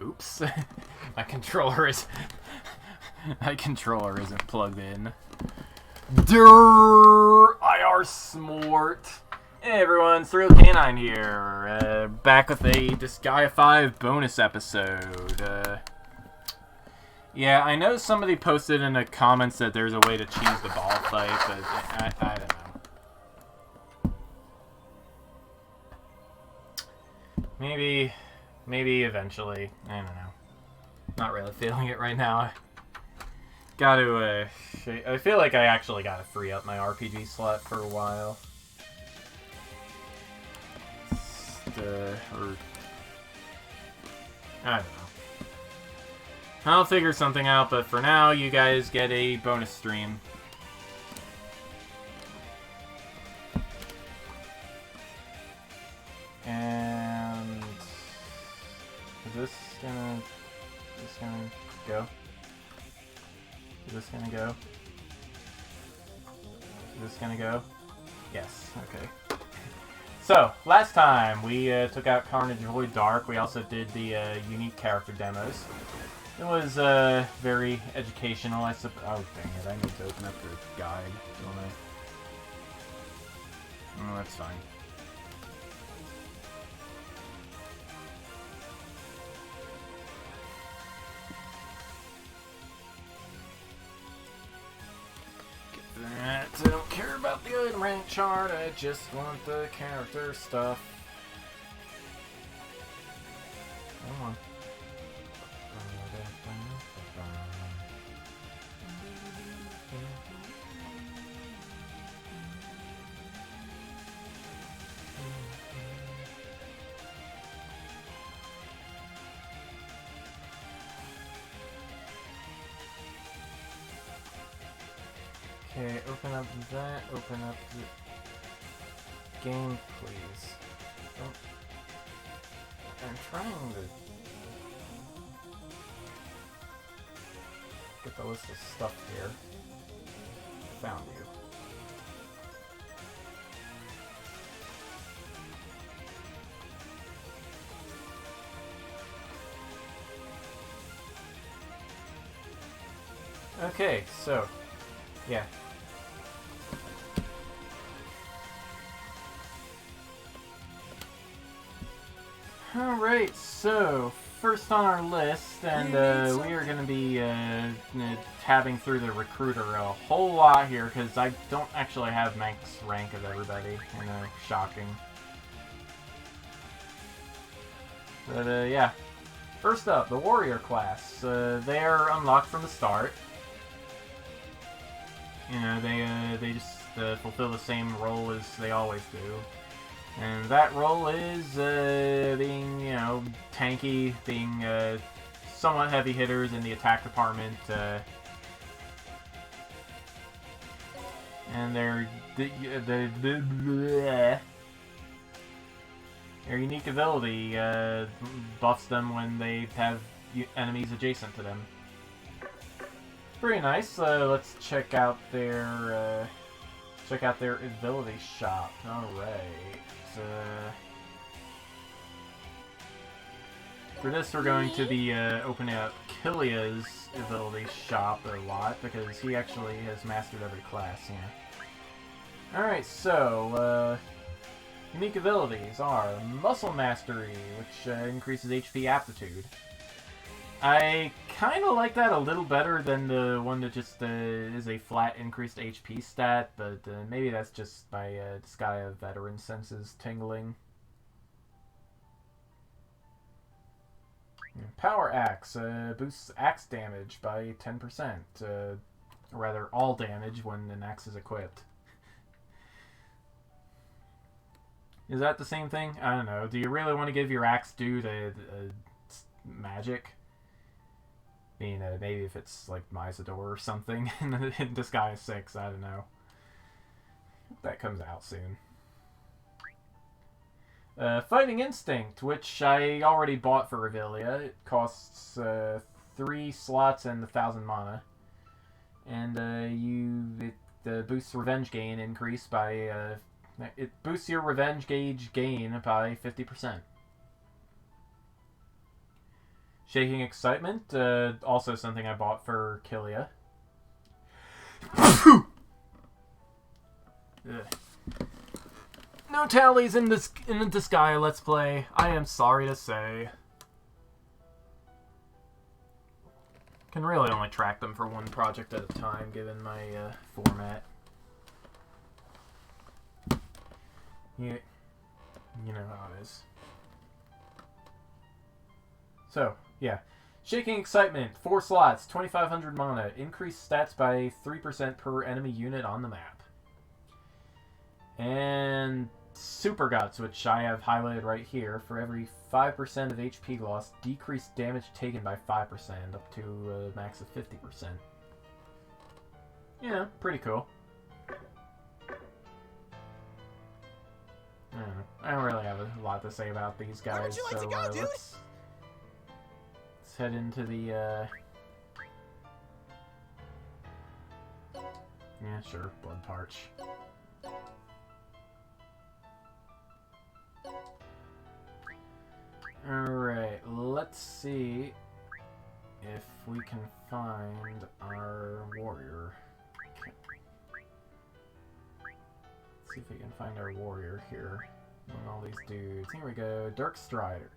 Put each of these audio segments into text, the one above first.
Oops. My controller is... My controller isn't plugged in. IR Smart. Hey everyone, Serial Canine here. Back with a Disgaea 5 bonus episode. Yeah, I know somebody posted in the comments that there's a way to cheese the ball fight, but I don't know. Maybe eventually. I don't know. Not really feeling it right now. Gotta, I feel like I actually gotta free up my RPG slot for a while. Or... I don't know. I'll figure something out, but for now, you guys get a bonus stream. And... Is this gonna go? Is this gonna go? Is this gonna go? Yes, okay. So, last time we took out Carnage Void Dark. We also did the unique character demos. It was very educational, I suppose. Oh, dang it, I need to open up the guide, don't I? Oh, that's fine. I don't care about the item rank chart, I just want the character stuff. Come on. Okay, open up that, open up the game, please. Oh. I'm trying to get the list of stuff here. Found you. Okay, so, yeah. Alright, so, first on our list, and we are going to be tabbing through the recruiter a whole lot here, because I don't actually have max rank of everybody, you know, shocking. But yeah. First up, the warrior class. They are unlocked from the start. You know, they just fulfill the same role as they always do. And that role is being, you know, tanky, being somewhat heavy hitters in the attack department. And their unique ability buffs them when they have enemies adjacent to them. Pretty nice. Let's check out their ability shop. All right. For this, we're going to be opening up Kilia's ability shop a lot because he actually has mastered every class. Yeah. All right. So unique abilities are Muscle Mastery, which increases HP aptitude. I kind of like that a little better than the one that just is a flat increased HP stat, but maybe that's just my Disgaea veteran senses tingling. Power Axe boosts axe damage by 10%, or rather all damage when an axe is equipped. Is that the same thing? I don't know. Do you really want to give your axe due to magic? I mean, maybe if it's like Mysador or something in Disgaea 6, I don't know. That comes out soon. Fighting Instinct, which I already bought for Revelia. It costs 3 slots and 1,000 mana. And it boosts revenge gain increase by... it boosts your revenge gauge gain by 50%. Shaking Excitement, also something I bought for Killia. No tallies in the Disgaea Let's Play, I am sorry to say. Can really only track them for one project at a time, given my format. You know how it is. So, yeah. Shaking Excitement, 4 slots, 2,500 mana, increased stats by 3% per enemy unit on the map. And Super Guts, which I have highlighted right here, for every 5% of HP loss, decreased damage taken by 5%, up to a max of 50%. Yeah, pretty cool. I don't really have a lot to say about these guys, so let's head into the, yeah, sure, Blood Parch. Alright, let's see if we can find our warrior. Let's see if we can find our warrior here among all these dudes. Here we go, Dirk Strider.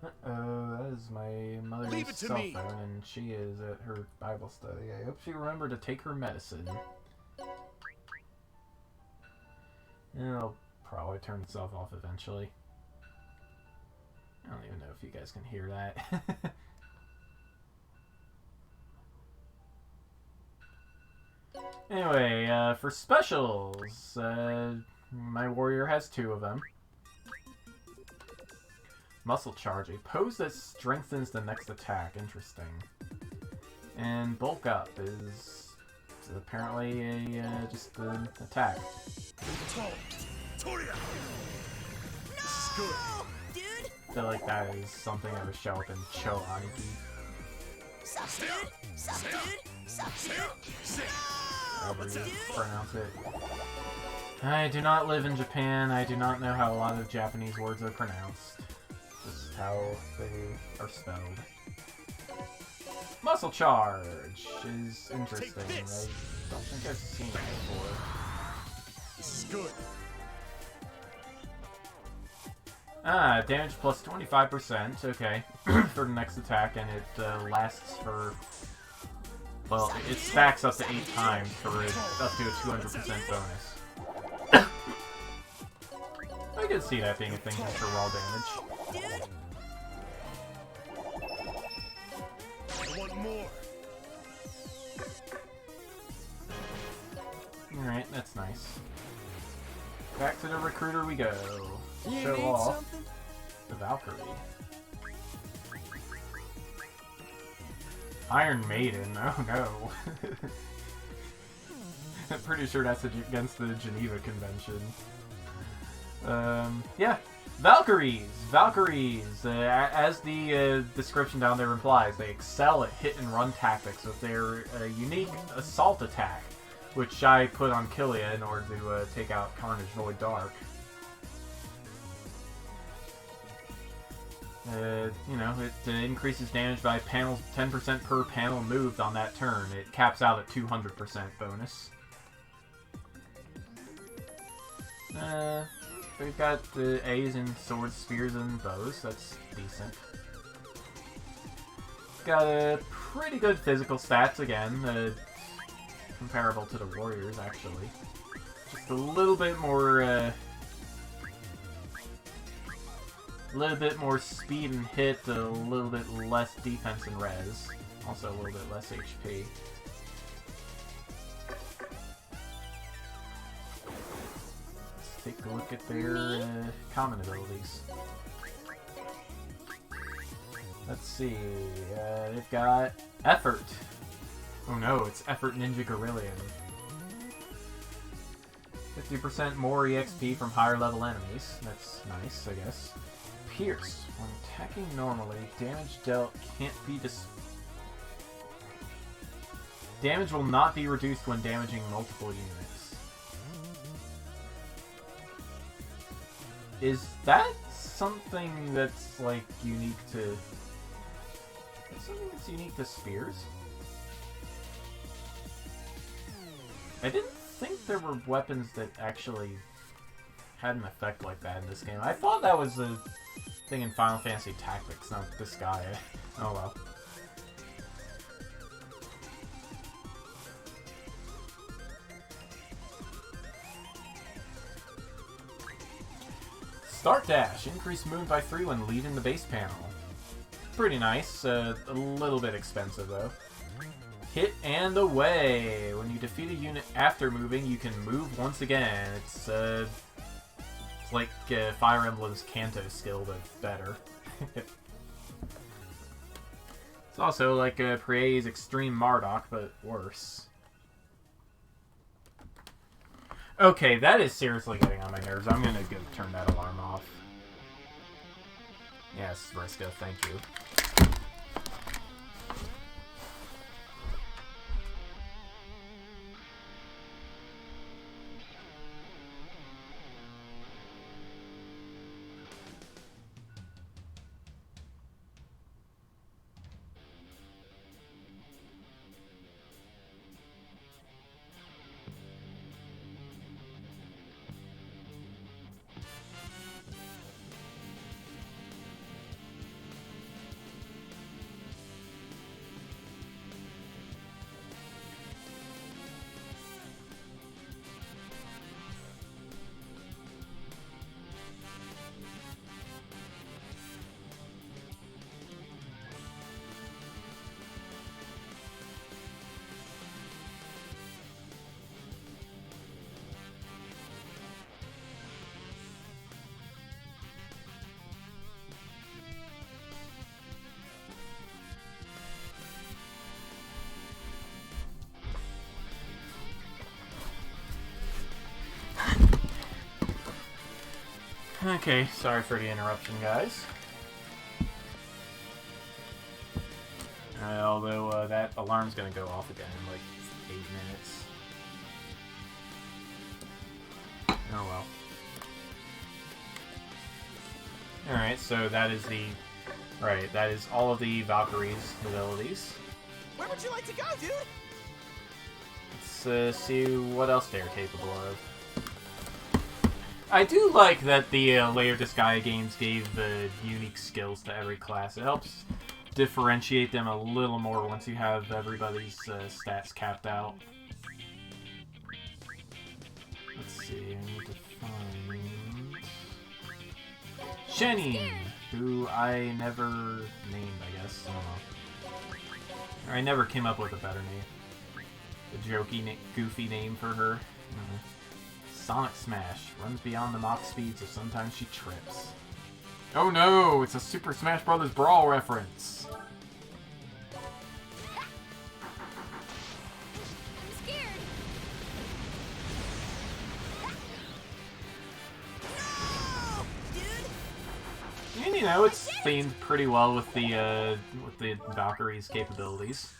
Uh-oh, that is my mother's cell phone, and she is at her Bible study. I hope she remembered to take her medicine. It'll probably turn itself off eventually. I don't even know if you guys can hear that. Anyway, for specials, my warrior has 2 of them. Muscle Charge, a pose that strengthens the next attack. Interesting. And Bulk Up is apparently just an attack. No! Dude! I feel like that is something that would show up in Cho Aniki. Sup, dude? Sup, dude? Sup, dude? However you pronounce it. I do not live in Japan. I do not know how a lot of Japanese words are pronounced. Just how they are spelled. Muscle Charge is interesting. I don't think I've seen it before. This is good. Ah, damage plus 25%, okay, for the next attack, and it lasts for, well, it stacks up to 8 times for up to a 200% bonus. I can see that being a thing for raw damage. I want more. Alright, that's nice. Back to the recruiter we go. You Show need off something? the Valkyrie. Iron Maiden, oh no. I'm pretty sure that's against the Geneva Convention. Yeah. Valkyries! Valkyries, as the description down there implies, they excel at hit-and-run tactics with their unique assault attack, which I put on Killia in order to take out Carnage Void Dark. You know, it increases damage by 10% per panel moved on that turn. It caps out at 200% bonus. They've got A's in swords, spears, and bows. That's decent. Got a pretty good physical stats again, comparable to the warriors actually. Just a little bit more. A little bit more speed and hit, a little bit less defense and res. Also a little bit less HP. Let's take a look at their common abilities. Let's see, they've got Effort. Oh no, it's Effort Ninja Guerrillian. 50% more EXP from higher level enemies. That's nice, I guess. Pierce. When attacking normally, damage dealt can't be damage will not be reduced when damaging multiple units. Is that something that's, like, unique to... Something that's unique to spears? I didn't think there were weapons that actually had an effect like that in this game. I thought that was a thing in Final Fantasy Tactics, not Disgaea. Oh well. Start dash. Increase movement by 3 when leaving the base panel. Pretty nice. A little bit expensive, though. Hit and away. When you defeat a unit after moving, you can move once again. It's like Fire Emblem's Kanto skill, but better. It's also like Prie's Extreme Marduk, but worse. Okay, that is seriously getting on my nerves. I'm gonna go turn that alarm off. Yes, Vriska, thank you. Okay, sorry for the interruption, guys. Although that alarm's gonna go off again in like 8 minutes. Oh well. Alright, so that is the... Right, that is all of the Valkyrie's abilities. Where would you like to go, dude? Let's see what else they're capable of. I do like that the later Disgaea games gave the unique skills to every class. It helps differentiate them a little more once you have everybody's stats capped out. Let's see, I need to find... Shenny! Who I never named, I guess. I don't know. Or I never came up with a better name. A jokey, goofy name for her. Sonic Smash. Runs beyond the Mach speed, so sometimes she trips. Oh no! It's a Super Smash Bros. Brawl reference! I'm scared. No, dude. And you know, it's themed pretty well with the Valkyrie's capabilities.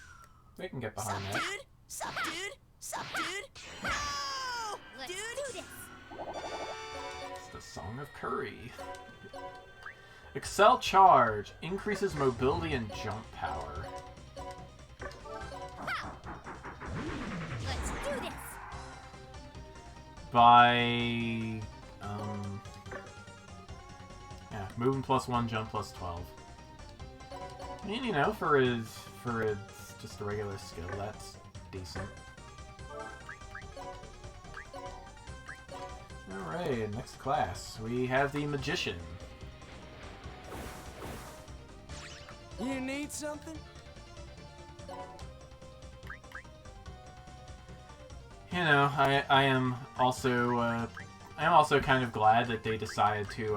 They can get behind that. Dude? Sup, dude? Sup, dude? No! Let's do this. It's the Song of Curry. Excel Charge. Increases mobility and jump power. Let's do this. By... yeah, moving +1, jump +12. And you know, for just a regular skill, that's decent. Alright, next class. We have the Magician. You need something? You know, I am also kind of glad that they decided to you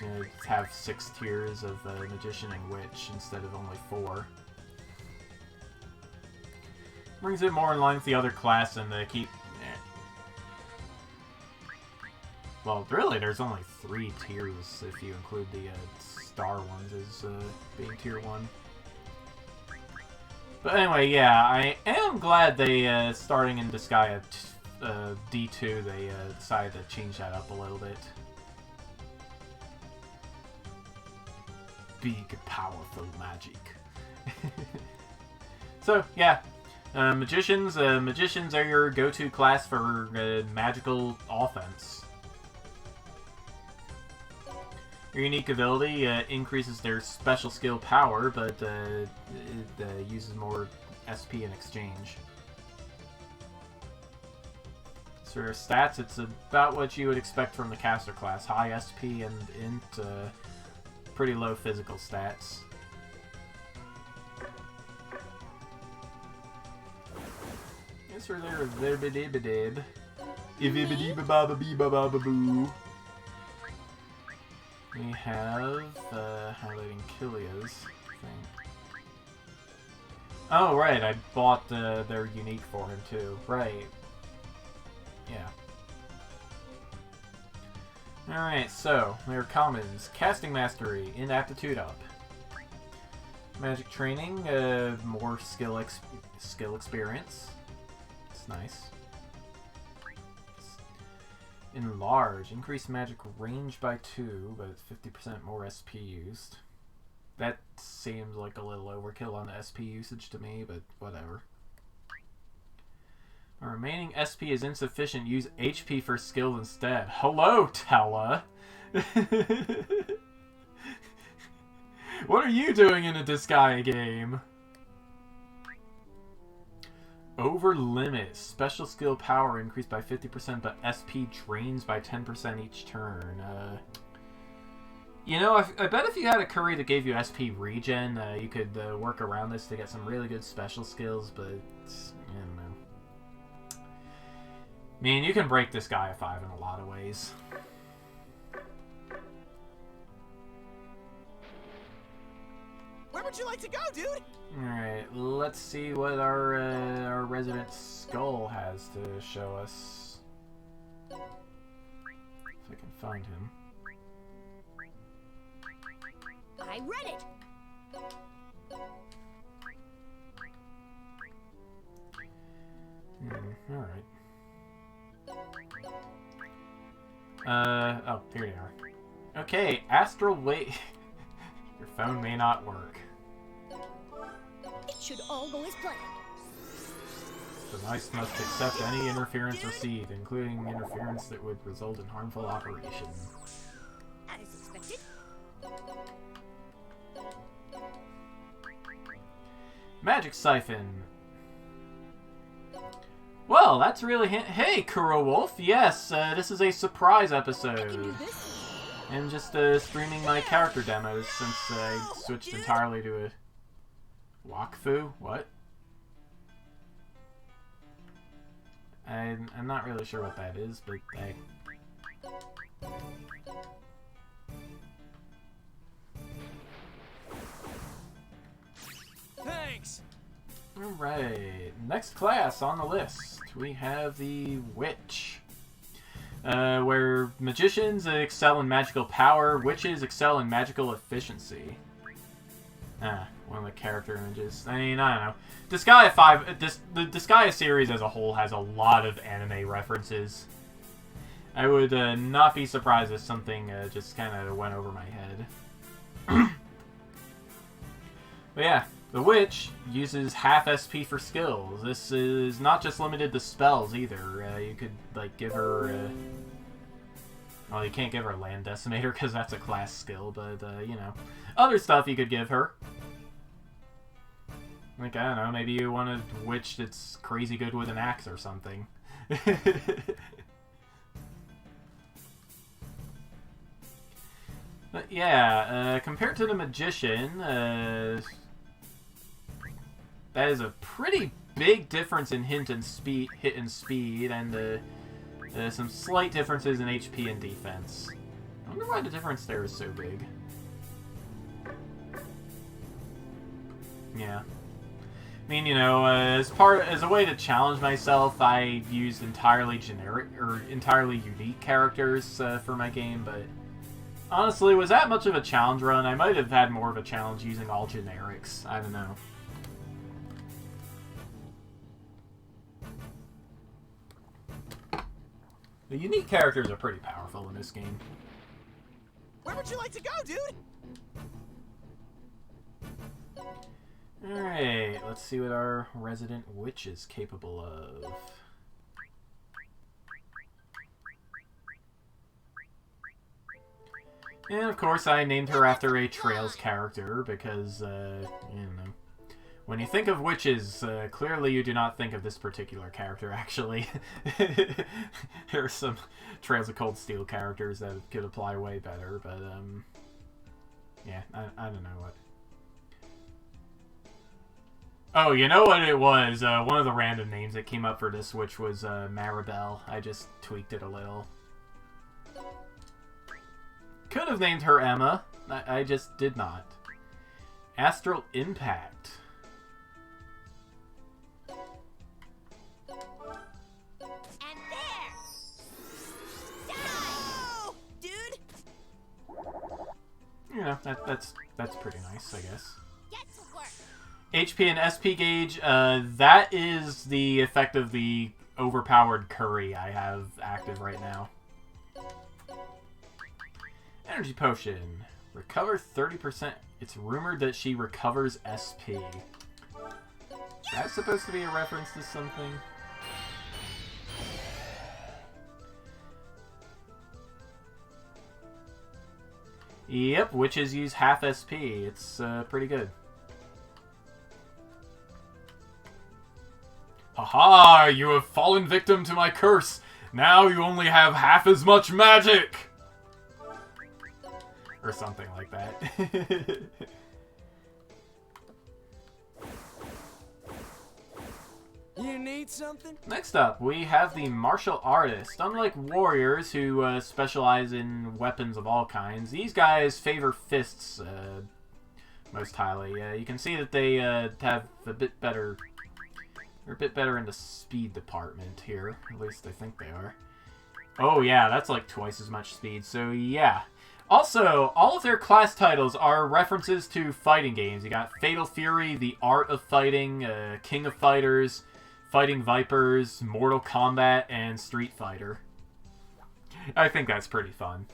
know, have 6 tiers of Magician and Witch instead of only 4. Brings it more in line with the other class and they keep... Well, really, there's only 3 tiers if you include the star ones as being tier 1. But anyway, yeah, I am glad they, starting in Disgaea D2, they decided to change that up a little bit. big, powerful magic. So, yeah. Magicians are your go-to class for magical offense. Your unique ability increases their special skill power, but it uses more SP in exchange. So their stats, it's about what you would expect from the caster class. High SP and int, pretty low physical stats. Yes, sir, they're there. We have highlighting Kilia's thing. Oh, right, I bought their unique for him too. Right. Yeah. Alright, so, their commons. Casting Mastery, Inaptitude up. Magic Training, more skill experience. It's nice. Enlarge, increase magic range by 2, but 50% more SP used. That seems like a little overkill on the SP usage to me, but whatever. Our remaining SP is insufficient. Use HP for skill instead. Hello, Tella! What are you doing in a Disgaea game? Over limit. Special skill power increased by 50%, but SP drains by 10% each turn. You know, I bet if you had a curry that gave you SP regen, you could work around this to get some really good special skills, but I don't know. I mean, you can break this guy at 5 in a lot of ways. Where would you like to go, dude? Alright, let's see what our resident Skull has to show us. If I can find him. I read it. Alright. Oh, here they are. Okay, Astral Wave. Your phone may not work. It should all go as planned. The Mice must accept any interference received, including interference that would result in harmful operation. As expected. Magic Siphon. Well, that's really hey, Kuro Wolf. Yes, this is a surprise episode. I'm just streaming my character demos since I switched entirely to a Wakfu. What? I'm not really sure what that is, but hey. Thanks. Alright, next class on the list, we have the Witch. Where magicians excel in magical power, witches excel in magical efficiency. One of the character images. I mean, I don't know. Disgaea 5, the Disgaea series as a whole has a lot of anime references. I would not be surprised if something just kind of went over my head. But yeah. The Witch uses half SP for skills. This is not just limited to spells either. You could, like, give her... well, you can't give her a Land Decimator because that's a class skill, but, you know. Other stuff you could give her. Like, I don't know, maybe you want a Witch that's crazy good with an axe or something. But yeah, compared to the Magician, that is a pretty big difference in hit and speed, and some slight differences in HP and defense. I wonder why the difference there is so big. Yeah. I mean, you know, as a way to challenge myself, I used entirely generic or entirely unique characters for my game, but honestly, was that much of a challenge run? I might have had more of a challenge using all generics. I don't know. The unique characters are pretty powerful in this game. Where would you like to go, dude? let's see what our resident witch is capable of. And of course I named her after a Trails character because, you know, when you think of witches, clearly you do not think of this particular character, actually. There are some Trails of Cold Steel characters that could apply way better, but, yeah, I don't know what. Oh, you know what it was? One of the random names that came up for this witch was Maribel. I just tweaked it a little. Could have named her Emma. I just did not. Astral Impact. And there! Die! Dude! You know, that's pretty nice, I guess. Get to work! HP and SP gauge, that is the effect of the overpowered curry I have active right now. Energy Potion. Recover 30%. It's rumored that she recovers SP. That's supposed to be a reference to something. Yep, witches use half SP. It's pretty good. Haha! You have fallen victim to my curse! Now you only have half as much magic! Or something like that. You need something? Next up, we have the Martial Artist. Unlike warriors who specialize in weapons of all kinds, these guys favor fists most highly. You can see that they have a bit better... They're a bit better in the speed department here. At least I think they are. Oh yeah, that's like twice as much speed, so yeah. Also, all of their class titles are references to fighting games. You got Fatal Fury, The Art of Fighting, King of Fighters, Fighting Vipers, Mortal Kombat, and Street Fighter. I think that's pretty fun.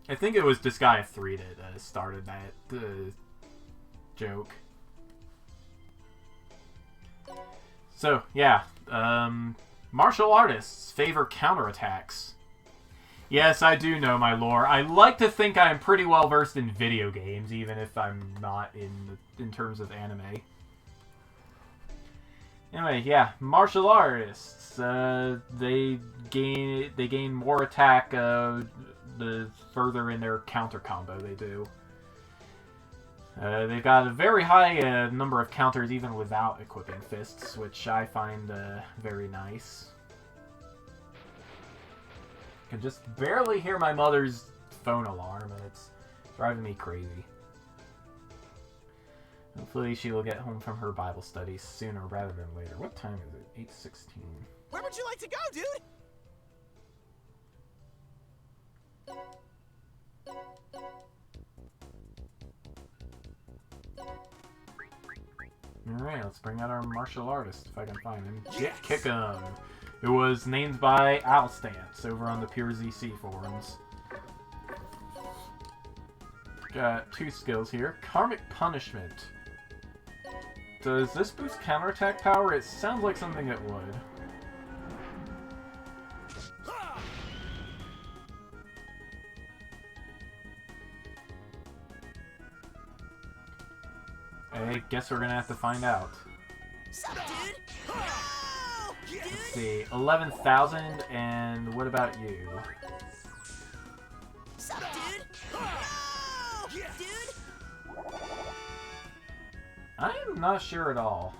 I think it was Disgaea 3 that started that joke. So, yeah. Martial artists favor counterattacks. Yes, I do know my lore. I like to think I'm pretty well versed in video games, even if I'm not in terms of anime. Anyway, yeah, martial artists. They gain more attack the further in their counter combo they do. They've got a very high number of counters even without equipping fists, which I find very nice. I can just barely hear my mother's phone alarm, and it's driving me crazy. Hopefully she will get home from her Bible study sooner rather than later. What time is it? 8:16. Where would you like to go, dude? Alright, let's bring out our martial artist, if I can find him. Jet Kickum, who was named by Alstance over on the Pure ZC forums. Got two skills here. Karmic Punishment. Does this boost counterattack power? It sounds like something it would. I guess we're gonna have to find out. Sup, dude? No! Dude? Let's see, 11,000, and what about you? Sup, dude? No! Dude? I am not sure at all.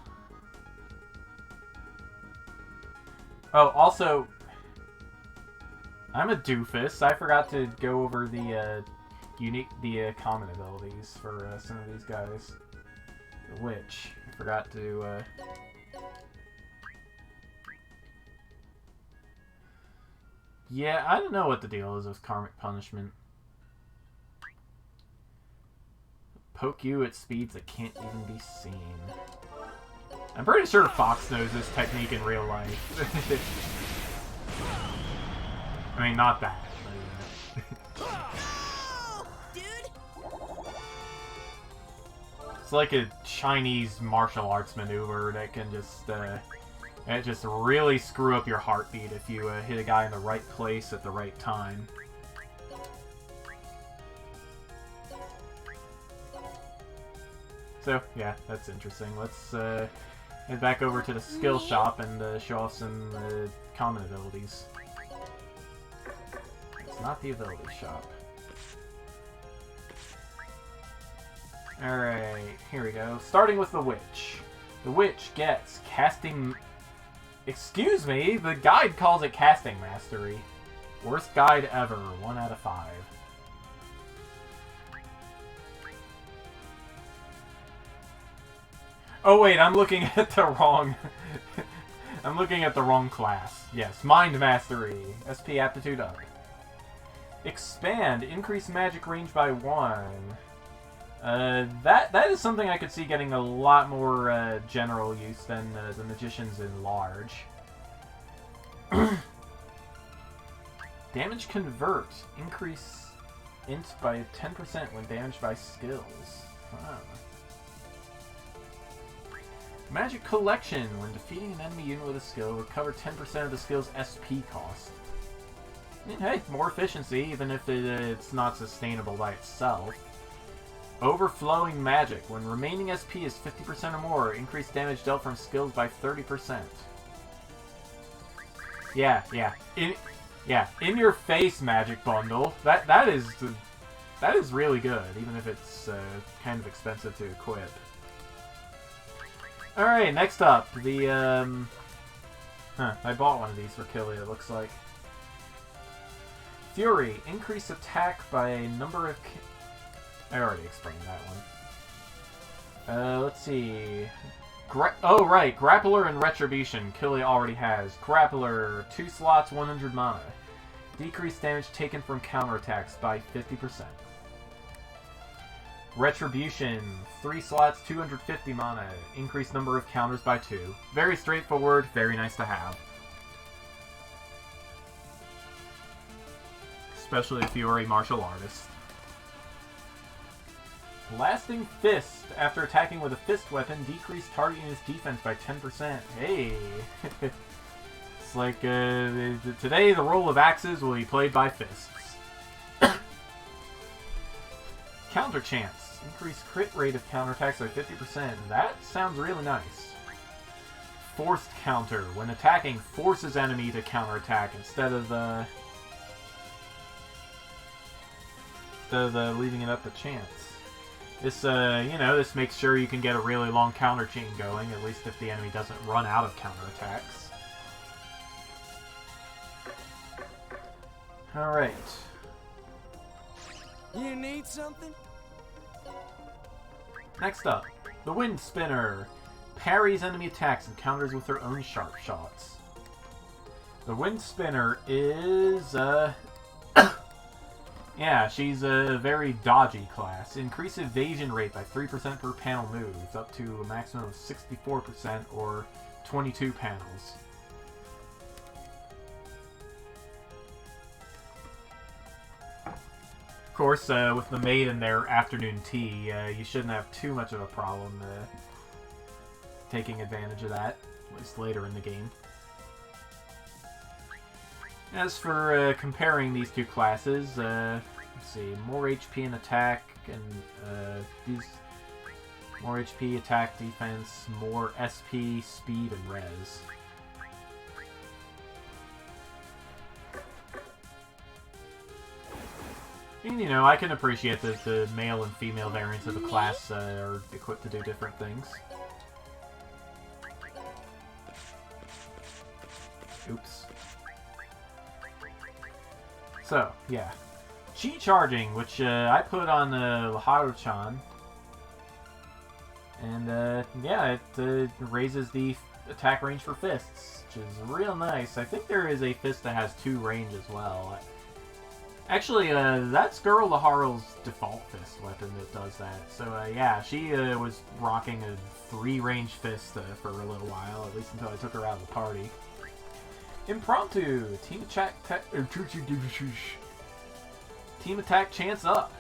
Oh, also, I'm a doofus. I forgot to go over the common abilities for some of these guys. Which I forgot to. Yeah, I don't know what the deal is with Karmic Punishment. Poke you at speeds that can't even be seen. I'm pretty sure Fox knows this technique in real life. I mean, not that. No! Dude? It's like a Chinese martial arts maneuver that can just really screw up your heartbeat if you hit a guy in the right place at the right time. So, yeah, that's interesting. Let's head back over to the skill shop and show off some common abilities. It's not the ability shop. Alright, here we go. Starting with the Witch. The Witch gets casting... Excuse me, the guide calls it casting mastery. Worst guide ever, 1 out of 5. Oh wait, I'm looking at the wrong... I'm looking at the wrong class. Yes, Mind Mastery. SP Aptitude up. Expand. Increase magic range by 1. That is something I could see getting a lot more general use than the Magician's Enlarge. Damage Convert. Increase int by 10% when damaged by skills. Huh. Magic Collection. When defeating an enemy unit with a skill, recover 10% of the skill's SP cost. Hey, more efficiency, even if it's not sustainable by itself. Overflowing Magic. When remaining SP is 50% or more, increase damage dealt from skills by 30%. Yeah. In your face magic bundle. That is really good, even if it's kind of expensive to equip. Alright, next up, the, I bought one of these for Killia, it looks like. Fury. Increase attack by a number of... I already explained that one. Let's see... Oh, right, Grappler and Retribution. Killia already has. Grappler, 2 slots, 100 mana. Decrease damage taken from counterattacks by 50%. Retribution, 3 slots, 250 mana. Increase number of counters by 2. Very straightforward, very nice to have. Especially if you are a martial artist. Blasting Fist. After attacking with a fist weapon, decrease target unit's defense by 10%. Hey! It's like, today the role of axes will be played by fists. Counter Chance. Increase crit rate of counterattacks by 50%. That sounds really nice. Forced Counter. When attacking, forces enemy to counterattack instead of leaving it up to chance. This, this makes sure you can get a really long counter chain going, at least if the enemy doesn't run out of counterattacks. Alright. You need something? Next up, the Wind Spinner. Parries enemy attacks and counters with her own sharp shots. The Wind Spinner is, yeah, she's a very dodgy class. Increase evasion rate by 3% per panel moved, up to a maximum of 64% or 22 panels. Of course, with the maid and their afternoon tea, you shouldn't have too much of a problem taking advantage of that, at least later in the game. As for comparing these two classes, let's see, more HP and attack, and these more HP, attack, defense, more SP, speed, and res. And, I can appreciate that the male and female variants of the class are equipped to do different things. Oops. So, yeah. Chi Charging, which I put on Laharu-chan. And, yeah, it raises the attack range for fists, which is real nice. I think there is a fist that has 2 range as well. Actually, that's Girl Laharu's default fist weapon that does that. So, yeah, she was rocking a 3-range fist for a little while, at least until I took her out of the party. Impromptu! Team attack chance up.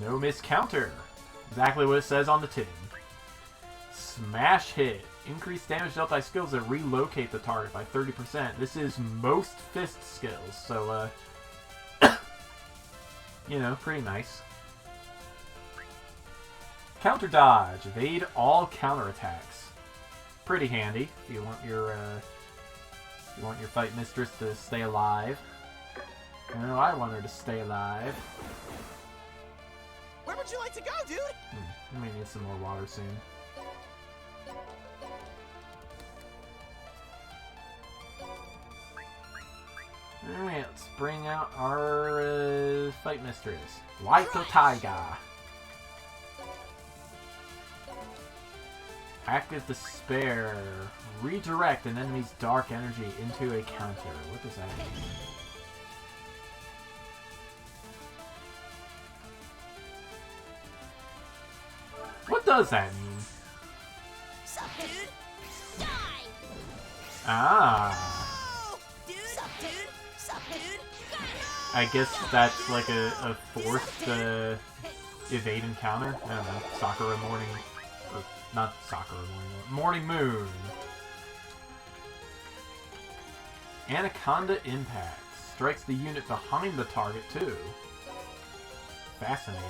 No miss counter. Exactly what it says on the tin. Smash hit. Increase damage dealt by skills that relocate the target by 30%. This is most fist skills, so, you know, pretty nice. Counter dodge. Evade all counterattacks. Pretty handy if you want your fight mistress to stay alive. I know I want her to stay alive. Where would you like to go, dude? I may need some more water soon. Alright, let's bring out our fight mistress. Light the Taiga. Active Despair. Redirect an enemy's dark energy into a counter. What does that mean? What does that mean? Sup, dude? Die! Ah. Oh, dude! Sup, dude? Sup, dude? I guess that's like a forced evade encounter. I don't know. Sakura morning. Or not Sakura morning. Morning moon. Anaconda impact. Strikes the unit behind the target too. Fascinating.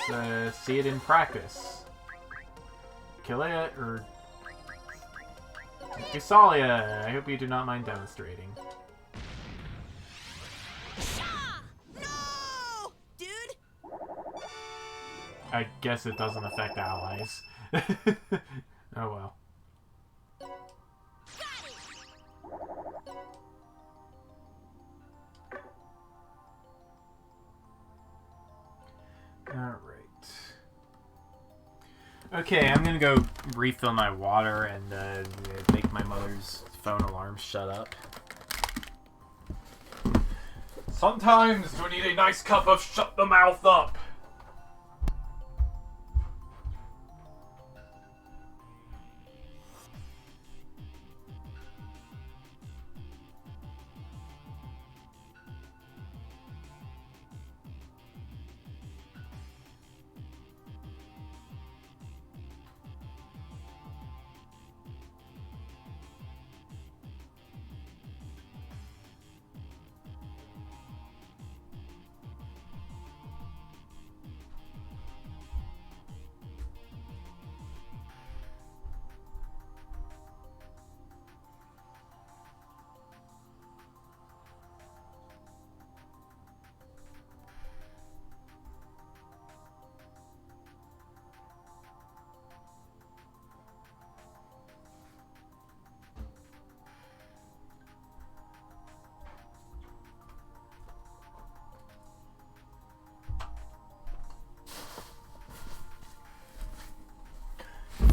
Let's see it in practice. Kilea or Disgaea, I hope you do not mind demonstrating. No! Dude! I guess it doesn't affect allies. Oh well. Alright. Okay, I'm gonna go refill my water and make my mother's phone alarm shut up. Sometimes we need a nice cup of shut the mouth up.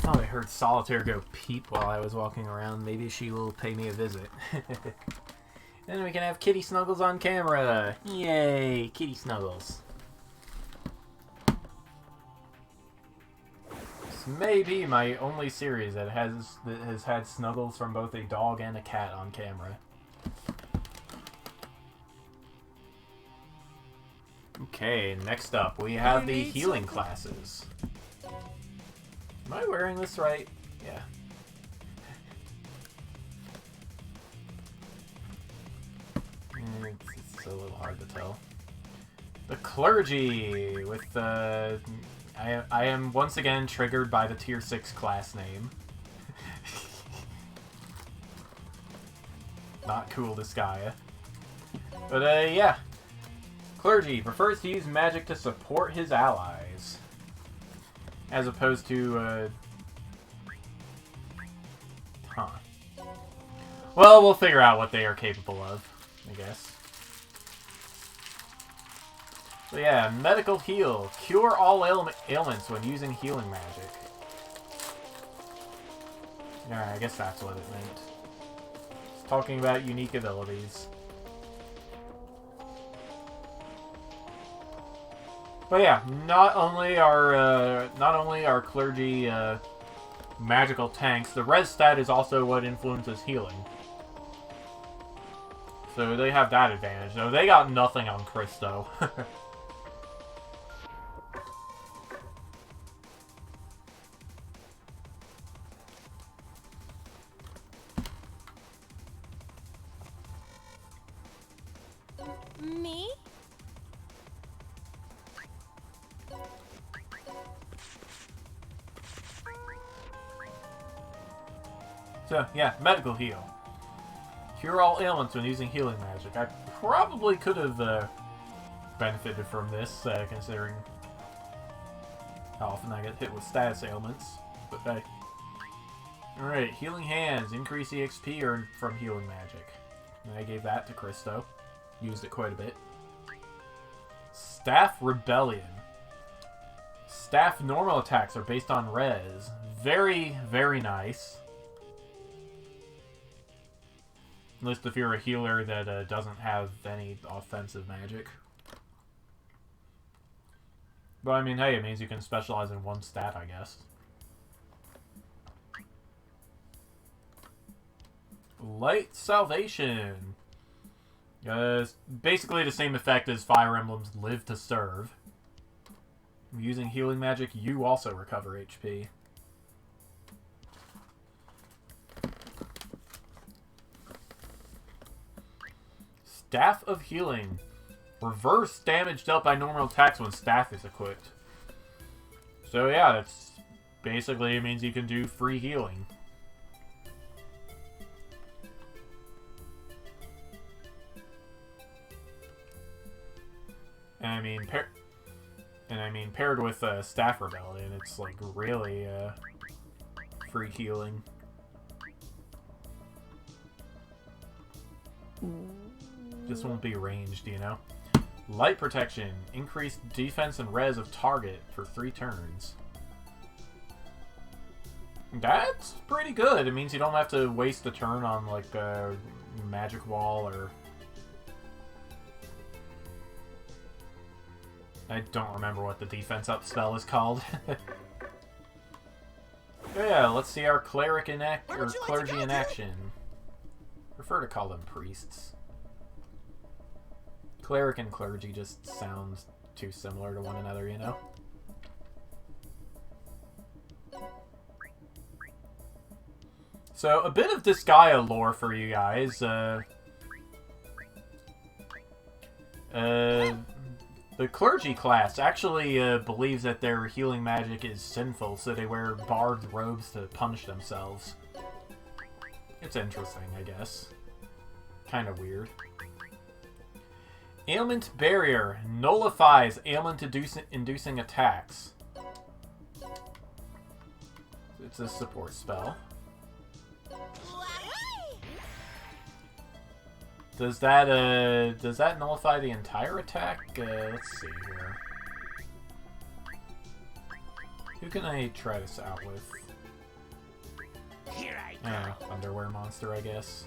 Oh, I heard Solitaire go peep while I was walking around. Maybe she will pay me a visit. Then we can have Kitty Snuggles on camera. Yay, Kitty Snuggles. This may be my only series that has had Snuggles from both a dog and a cat on camera. Okay, next up we have the healing classes. Am I wearing this right? Yeah. It's a little hard to tell. The clergy with the... I am once again triggered by the tier 6 class name. Not cool, Disgaea. But yeah. Clergy prefers to use magic to support his allies. As opposed to, huh. Well, we'll figure out what they are capable of, I guess. So yeah, medical heal. Cure all ailments when using healing magic. Yeah, I guess that's what it meant. It's talking about unique abilities. But yeah, not only are clergy magical tanks, the res stat is also what influences healing. So they have that advantage. Though they got nothing on Christo. So, yeah, medical heal. Cure all ailments when using healing magic. I probably could have benefited from this, considering how often I get hit with status ailments. But hey. Alright, Healing Hands. Increase EXP earned from healing magic. And I gave that to Christo. Used it quite a bit. Staff Rebellion. Staff normal attacks are based on res. Very, very nice. At least if you're a healer that doesn't have any offensive magic. But I mean, hey, it means you can specialize in one stat, I guess. Light Salvation. Basically the same effect as Fire Emblem's Live to Serve. Using healing magic, you also recover HP. Staff of Healing. Reverse damage dealt by normal attacks when staff is equipped. So yeah, that's basically, it means you can do free healing. And I mean, paired with Staff Rebellion, it's like really free healing. This won't be ranged, you know. Light Protection. Increased defense and res of target for 3 turns. That's pretty good. It means you don't have to waste a turn on like a magic wall or... I don't remember what the defense up spell is called. Yeah, let's see our cleric in clergy in action. Prefer to call them priests. Cleric and clergy just sounds too similar to one another, you know? So, a bit of Disgaea lore for you guys. The clergy class actually believes that their healing magic is sinful, so they wear barbed robes to punish themselves. It's interesting, I guess. Kind of weird. Ailment Barrier nullifies ailment-inducing attacks. It's a support spell. Does that nullify the entire attack? Let's see here. Who can I try this out with? Here I go. Underwear monster, I guess.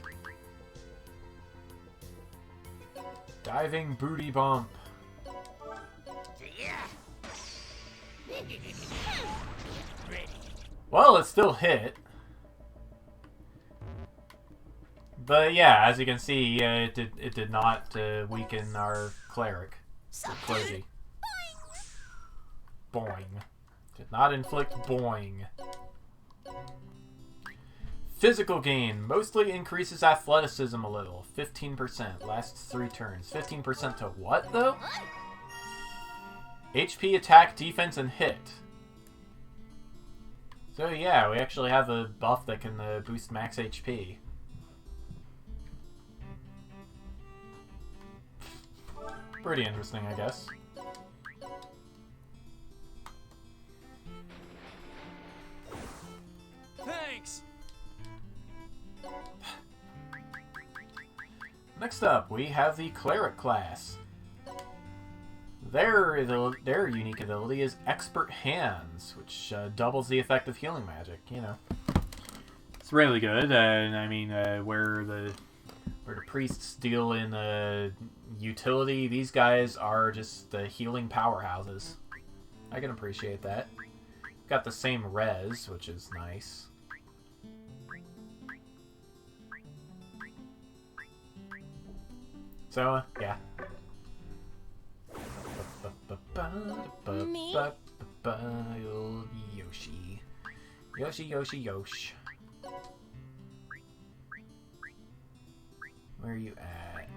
Diving Booty Bump. Well, it still hit. But yeah, as you can see, it did not weaken our cleric. Clergy. Boing. Did not inflict boing. Physical gain. Mostly increases athleticism a little. 15%. Lasts 3 turns. 15% to what, though? HP, attack, defense, and hit. So yeah, we actually have a buff that can boost max HP. Pretty interesting, I guess. Thanks. Next up, we have the Cleric class. Their unique ability is Expert Hands, which doubles the effect of healing magic, you know. It's really good, and I mean, where the priests deal in utility, these guys are just healing powerhouses. I can appreciate that. Got the same res, which is nice. So, yeah. Me? Yoshi. Yoshi, Yoshi, Yosh. Where are you at?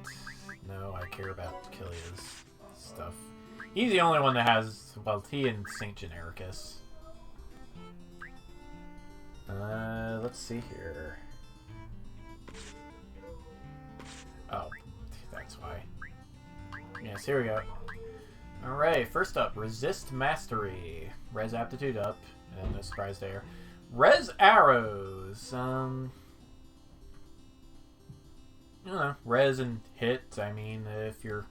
No, I care about Kilia's stuff. He's the only one that has... Well, he and Saint Genericus. Let's see here. Oh, that's why. Yes, here we go. Alright, first up, Resist Mastery. Res Aptitude up, and no surprise there. Res Arrows. I don't know, res and hit. I mean, if you're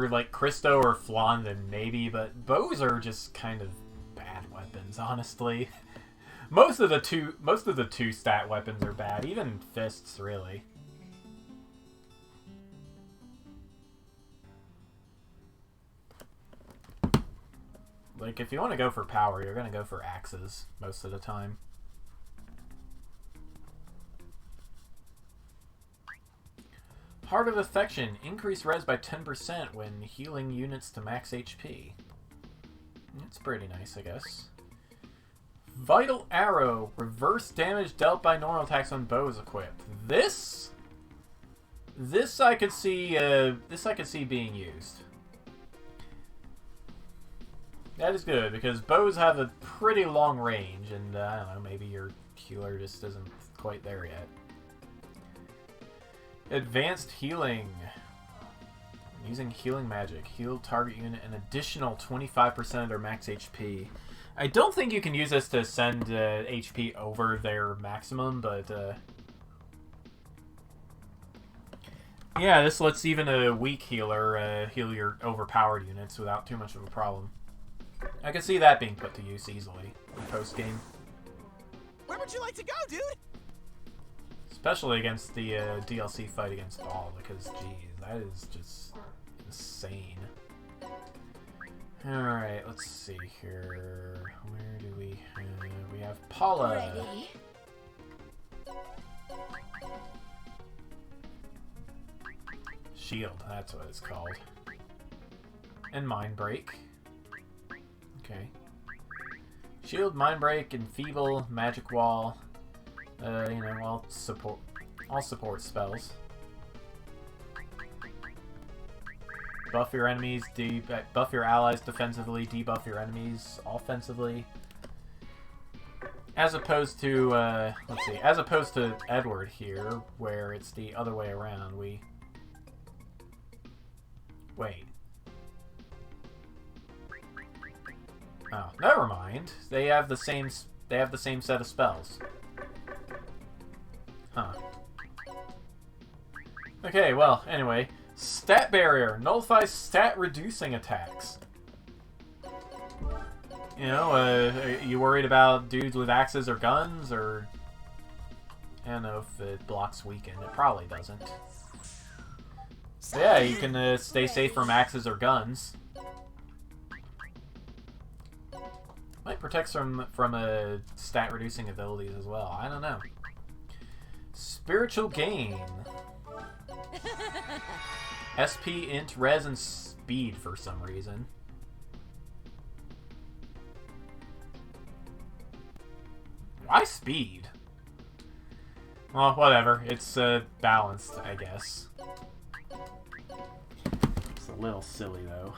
like Christo or Flan, then maybe, but bows are just kind of bad weapons, honestly. Most of the two stat weapons are bad, even fists, really. Like, if you want to go for power, you're going to go for axes most of the time. Heart of Affection. Increase res by 10% when healing units to max HP. That's pretty nice, I guess. Vital Arrow. Reverse damage dealt by normal attacks when bow is equipped. This I could see being used. That is good, because bows have a pretty long range, and I don't know, maybe your healer just isn't quite there yet. Advanced Healing. Using healing magic. Heal target unit an additional 25% of their max HP. I don't think you can use this to send HP over their maximum, but yeah, this lets even a weak healer heal your overpowered units without too much of a problem. I can see that being put to use easily in post-game. Where would you like to go, dude? Especially against the DLC fight against Ball, because, geez, that is just insane. Alright, let's see here. Where do we have Paula. Ready? Shield, that's what it's called. And Mind Break. Okay. Shield, Mind Break, Enfeeble, Magic Wall. You know, all support spells. Buff your enemies, buff your allies defensively, debuff your enemies offensively. As opposed to, let's see, as opposed to Edward here, where it's the other way around. Wait. Oh, never mind. They have the same set of spells. Huh. Okay, well, anyway. Stat Barrier. Nullifies stat-reducing attacks. You know, are you worried about dudes with axes or guns, or... I don't know if it blocks weaken. It probably doesn't. But yeah, you can stay safe from axes or guns. Might protect from stat-reducing abilities as well. I don't know. Spiritual Gain. SP, Int, Res, and Speed for some reason. Why Speed? Well, whatever. It's balanced, I guess. It's a little silly, though.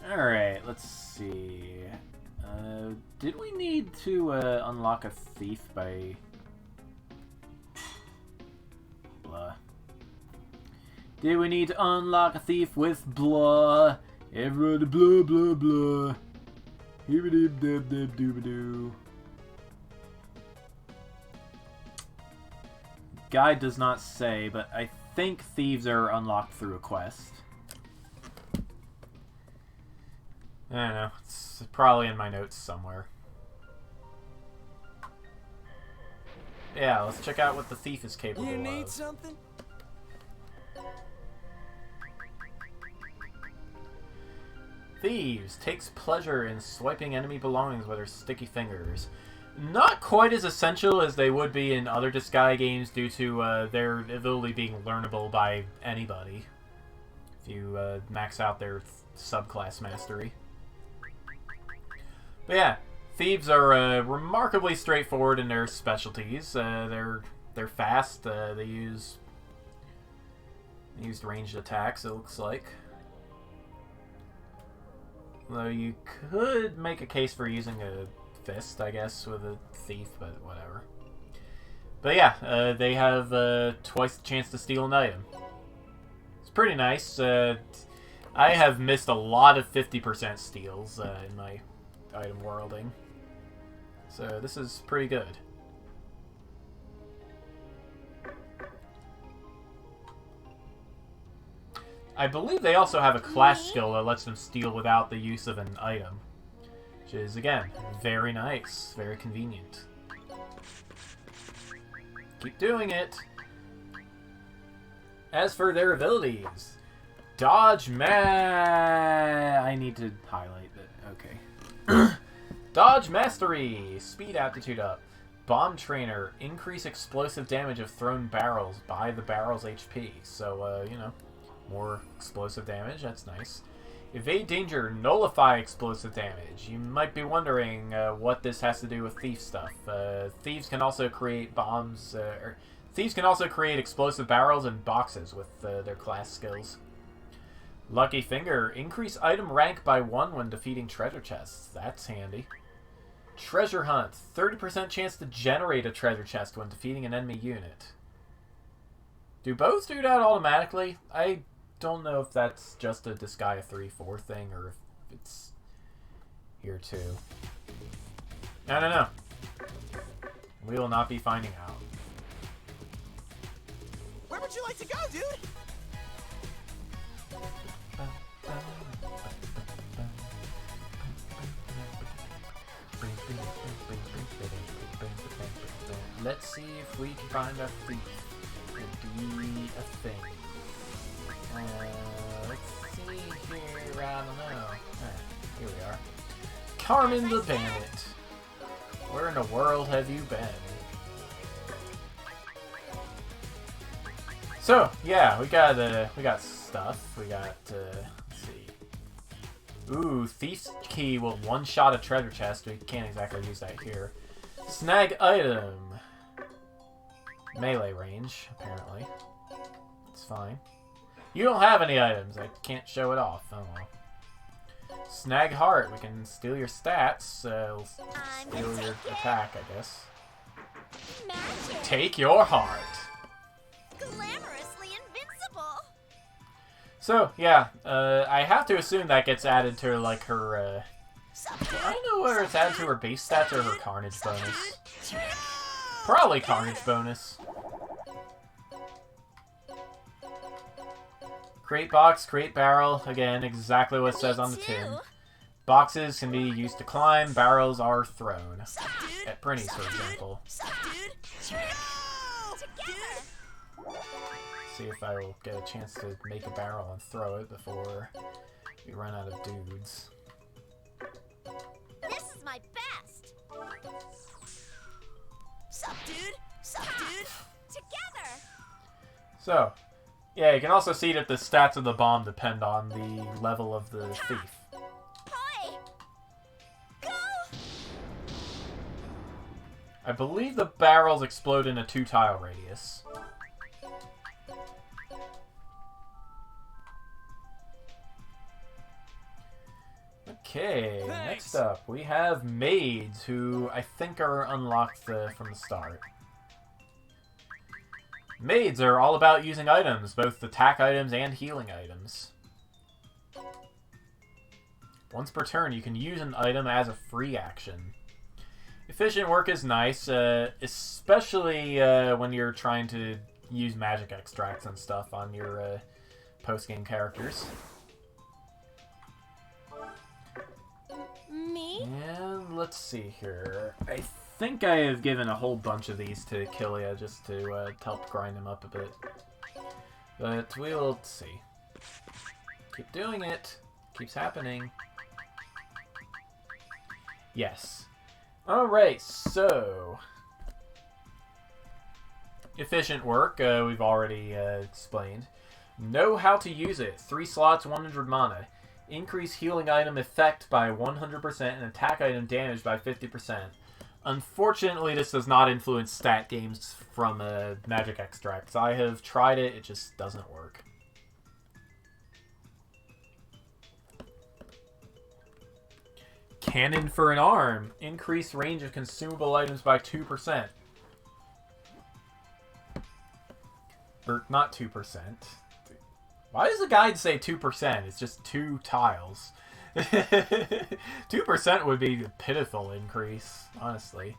Alright, let's see. Did we need to unlock a thief by... Blah. Did we need to unlock a thief with blah? Everybody blah blah blah. Hibbidi-dib-dib-dooba-doo. Guide does not say, but I think thieves are unlocked through a quest. I don't know. It's probably in my notes somewhere. Yeah, let's check out what the thief is capable of. You need something? Thieves takes pleasure in swiping enemy belongings with her sticky fingers. Not quite as essential as they would be in other Disgaea games due to their ability being learnable by anybody. If you max out their subclass mastery. But yeah, thieves are remarkably straightforward in their specialties. They're fast. They used ranged attacks, it looks like. Though you could make a case for using a fist, I guess, with a thief, but whatever. But yeah, they have twice the chance to steal an item. It's pretty nice. I have missed a lot of 50% steals in my item worlding. So this is pretty good. I believe they also have a class skill that lets them steal without the use of an item. Which is, again, very nice. Very convenient. Keep doing it. As for their abilities, Dodge I need to highlight that. Okay. Dodge Mastery. Speed aptitude up. Bomb Trainer. Increase explosive damage of thrown barrels by the barrel's HP. So, you know, more explosive damage. That's nice. Evade danger. Nullify explosive damage. You might be wondering what this has to do with thief stuff. Thieves can also create bombs. Thieves can also create explosive barrels and boxes with their class skills. Lucky Finger. Increase item rank by 1 when defeating treasure chests. That's handy. Treasure Hunt. 30% chance to generate a treasure chest when defeating an enemy unit. Do both do that automatically? I don't know if that's just a Disgaea 3-4 thing or if it's here too. I don't know. We will not be finding out. Where would you like to go, dude? Let's see if we can find a thief to be a thing. Let's see here. I don't know. Here we are. Carmen the Bandit. Where in the world have you been? So yeah, we got stuff. We got let's see. Ooh, Thief's Key will one-shot a treasure chest. We can't exactly use that here. Snag item. Melee range, apparently. It's fine. You don't have any items. I can't show it off. Oh well. Snag heart. We can steal your stats. Steal your attack, I guess. Magic. Take your heart. Glamorously invincible. So, yeah. I have to assume that gets added to, like, her, I don't know whether it's added to her base stats or her carnage bonus. Probably carnage bonus. Create box, create barrel. Again, exactly what it says on the tin. Boxes can be used to climb. Barrels are thrown. At Prinny's, for example. See if I will get a chance to make a barrel and throw it before we run out of dudes. This is my best. Sup, dude? Sup, dude? Together. So, yeah, you can also see that the stats of the bomb depend on the level of the thief. Hoi. Go. I believe the barrels explode in a 2-tile radius. Okay, next up, we have maids, who I think are unlocked from the start. Maids are all about using items, both attack items and healing items. Once per turn, you can use an item as a free action. Efficient work is nice, especially when you're trying to use magic extracts and stuff on your post-game characters. Me? And let's see here. I think I have given a whole bunch of these to Killia just to help grind them up a bit. But we'll see. Keep doing it. Keeps happening. Yes. Alright, so... Efficient work, we've already explained. Know how to use it. 3 slots, 100 mana. Increase healing item effect by 100% and attack item damage by 50%. Unfortunately, this does not influence stat games from magic extracts. I have tried it, it just doesn't work. Cannon for an arm. Increase range of consumable items by 2%. Or not 2%. Why does the guide say 2%? It's just 2 tiles. 2% would be a pitiful increase, honestly.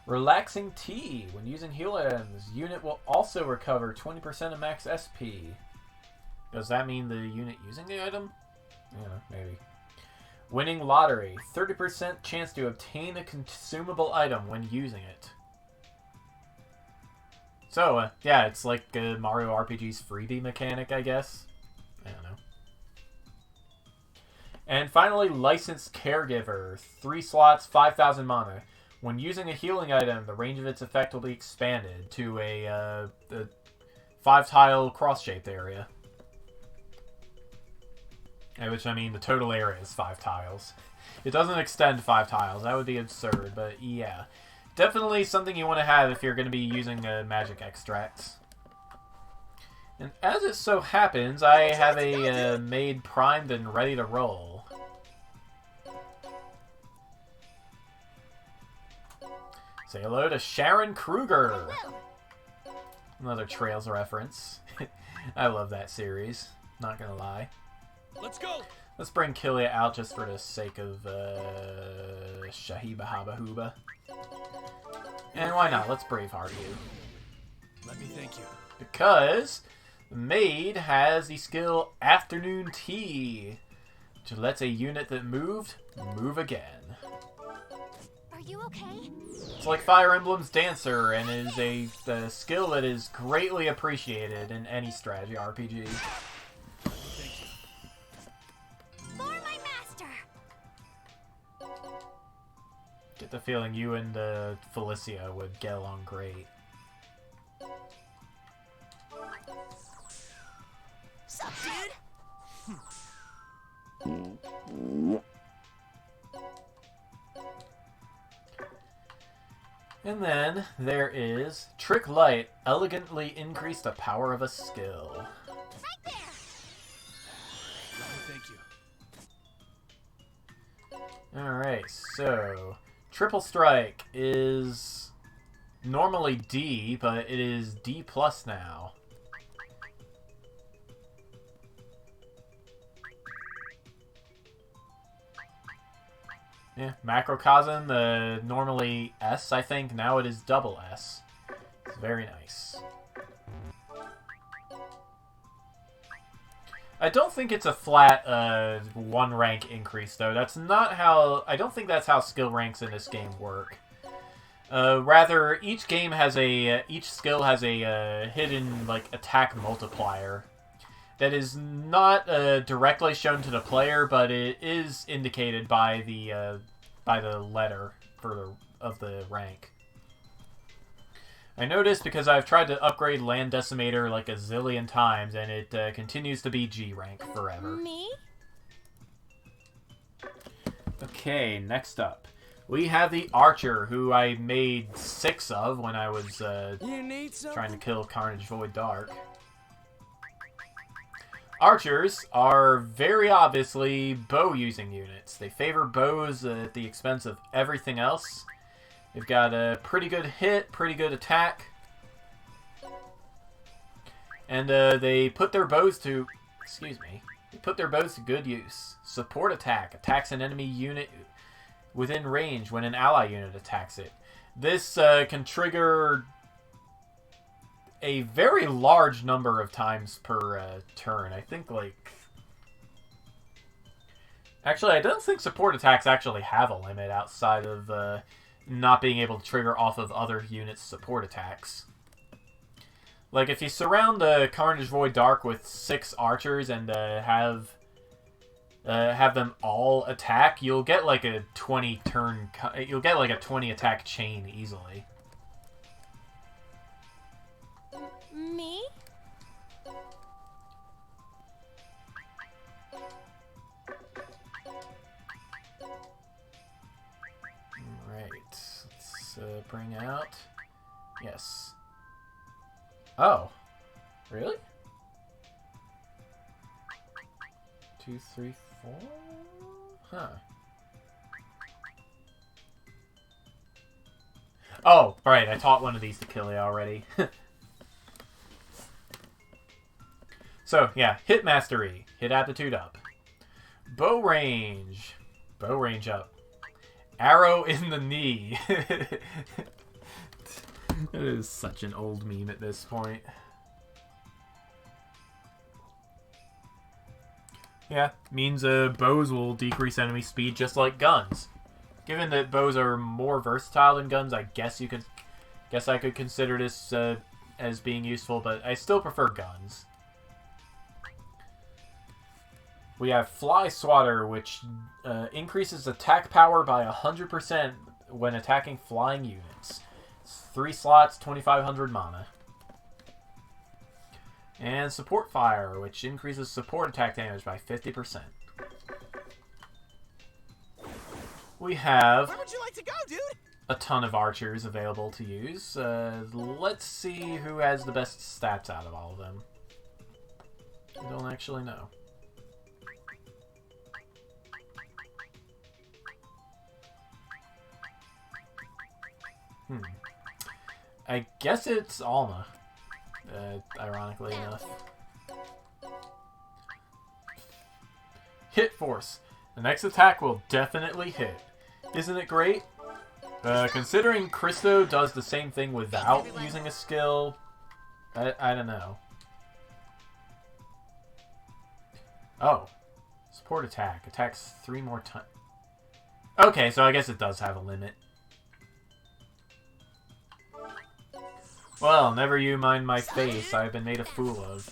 Relaxing tea. When using heal items, unit will also recover 20% of max SP. Does that mean the unit using the item? Yeah, maybe. Winning lottery. 30% chance to obtain a consumable item when using it. So, yeah, it's like Mario RPG's freebie mechanic, I guess. I don't know. And finally, Licensed Caregiver. 3 slots, 5,000 mana. When using a healing item, the range of its effect will be expanded to a 5-tile cross-shaped area. Which, I mean, the total area is 5 tiles. It doesn't extend 5 tiles. That would be absurd, but yeah. Definitely something you want to have if you're going to be using magic extracts. And as it so happens, I have a maid primed and ready to roll. Say hello to Sharon Kruger. Another Trails reference. I love that series. Not gonna lie. Let's go. Let's bring Killia out just for the sake of Shahiba Haba Huba. And why not? Let's Braveheart you. Let me thank you. Because the maid has the skill Afternoon Tea, which lets a unit that moved move again. Are you okay? It's like Fire Emblem's Dancer, and is a skill that is greatly appreciated in any strategy RPG. For my master. Get the feeling you and Felicia would get along great. Sup, dude? And then there is Trick Light. Elegantly increase the power of a skill. Right there. Let me thank you. Alright, so Triple Strike is normally D, but it is D+ now. Yeah, Macrocosm, normally S, I think. Now it is double S. It's very nice. I don't think it's a flat 1 rank increase, though. That's not how... I don't think that's how skill ranks in this game work. Rather, each game has a... each skill has a hidden, like, attack multiplier that is not directly shown to the player, but it is indicated by the letter of the rank. I noticed because I've tried to upgrade Land Decimator like a zillion times, and it continues to be G rank forever. Me? Okay, next up. We have the Archer, who I made 6 of when I was You need something? trying to kill Carnage Void Dark. Archers are very obviously bow-using units. They favor bows at the expense of everything else. They've got a pretty good hit, pretty good attack. And they put their bows to... Excuse me. They put their bows to good use. Support attack. Attacks an enemy unit within range when an ally unit attacks it. This can trigger a very large number of times per turn. I think, like... Actually, I don't think support attacks actually have a limit outside of not being able to trigger off of other units' support attacks. Like, if you surround the Carnage Void Dark with 6 archers and have them all attack, you'll get like a 20 turn... You'll get like a 20 attack chain easily. Me? Alright, let's bring out... Yes. Oh. Really? 2, 3, 4? Huh. Oh, alright, I taught one of these to Killia already. So, yeah, hit mastery. Hit aptitude up. Bow range. Bow range up. Arrow in the knee. It is such an old meme at this point. Yeah, means bows will decrease enemy speed just like guns. Given that bows are more versatile than guns, I guess I could consider this as being useful, but I still prefer guns. We have Fly Swatter, which increases attack power by 100% when attacking flying units. It's 3 slots, 2,500 mana. And Support Fire, which increases support attack damage by 50%. We have Where would you like to go, dude? a ton of archers available to use. Let's see who has the best stats out of all of them. I don't actually know. I guess it's Alma, ironically enough. Hit force. The next attack will definitely hit. Isn't it great? Considering Christo does the same thing without using a skill, I don't know. Oh. Support attack. Attacks 3 more times. Okay, so I guess it does have a limit. Well, never you mind my face. I have been made a fool of.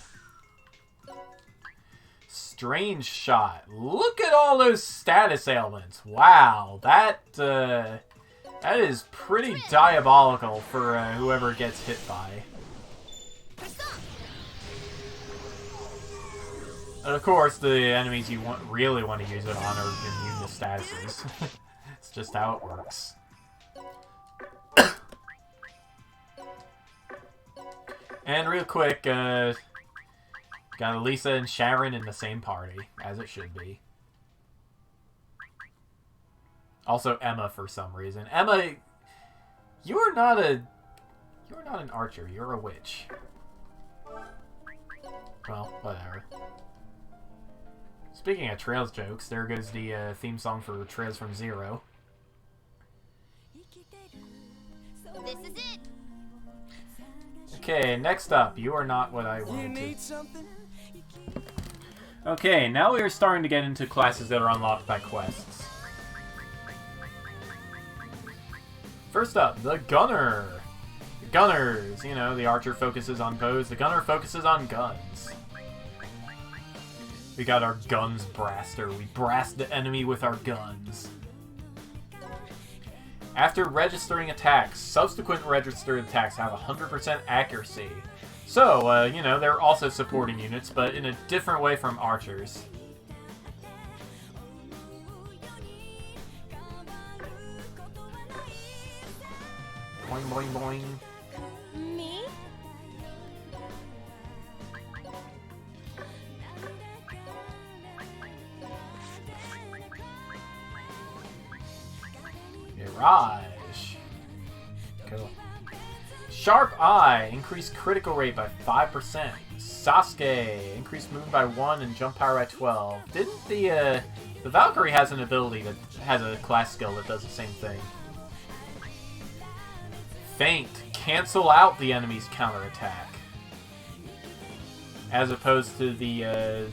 Strange Shot. Look at all those status ailments. Wow, that is pretty diabolical for whoever gets hit by. And of course, the enemies you really want to use it on are immune to statuses. It's just how it works. And real quick, got Elisa and Sharon in the same party, as it should be. Also Emma for some reason. Emma, you're not an archer, you're a witch. Well, whatever. Speaking of Trails jokes, there goes the theme song for Trails from Zero. This is it. Okay, next up, you are not what I wanted You need to. something? Okay, now we are starting to get into classes that are unlocked by quests. First up, the Gunner. The Gunners, you know, the archer focuses on bows, the Gunner focuses on guns. We got our guns braster. We brast the enemy with our guns. After registering attacks, subsequent registered attacks have 100% accuracy. So, you know, they're also supporting units, but in a different way from archers. Boing, boing, boing. Me? Mirage. Cool. Sharp Eye. Increased critical rate by 5%. Sasuke. Increased movement by 1 and jump power by 12. Didn't the Valkyrie has an ability that has a class skill that does the same thing. Feint. Cancel out the enemy's counterattack. As opposed to the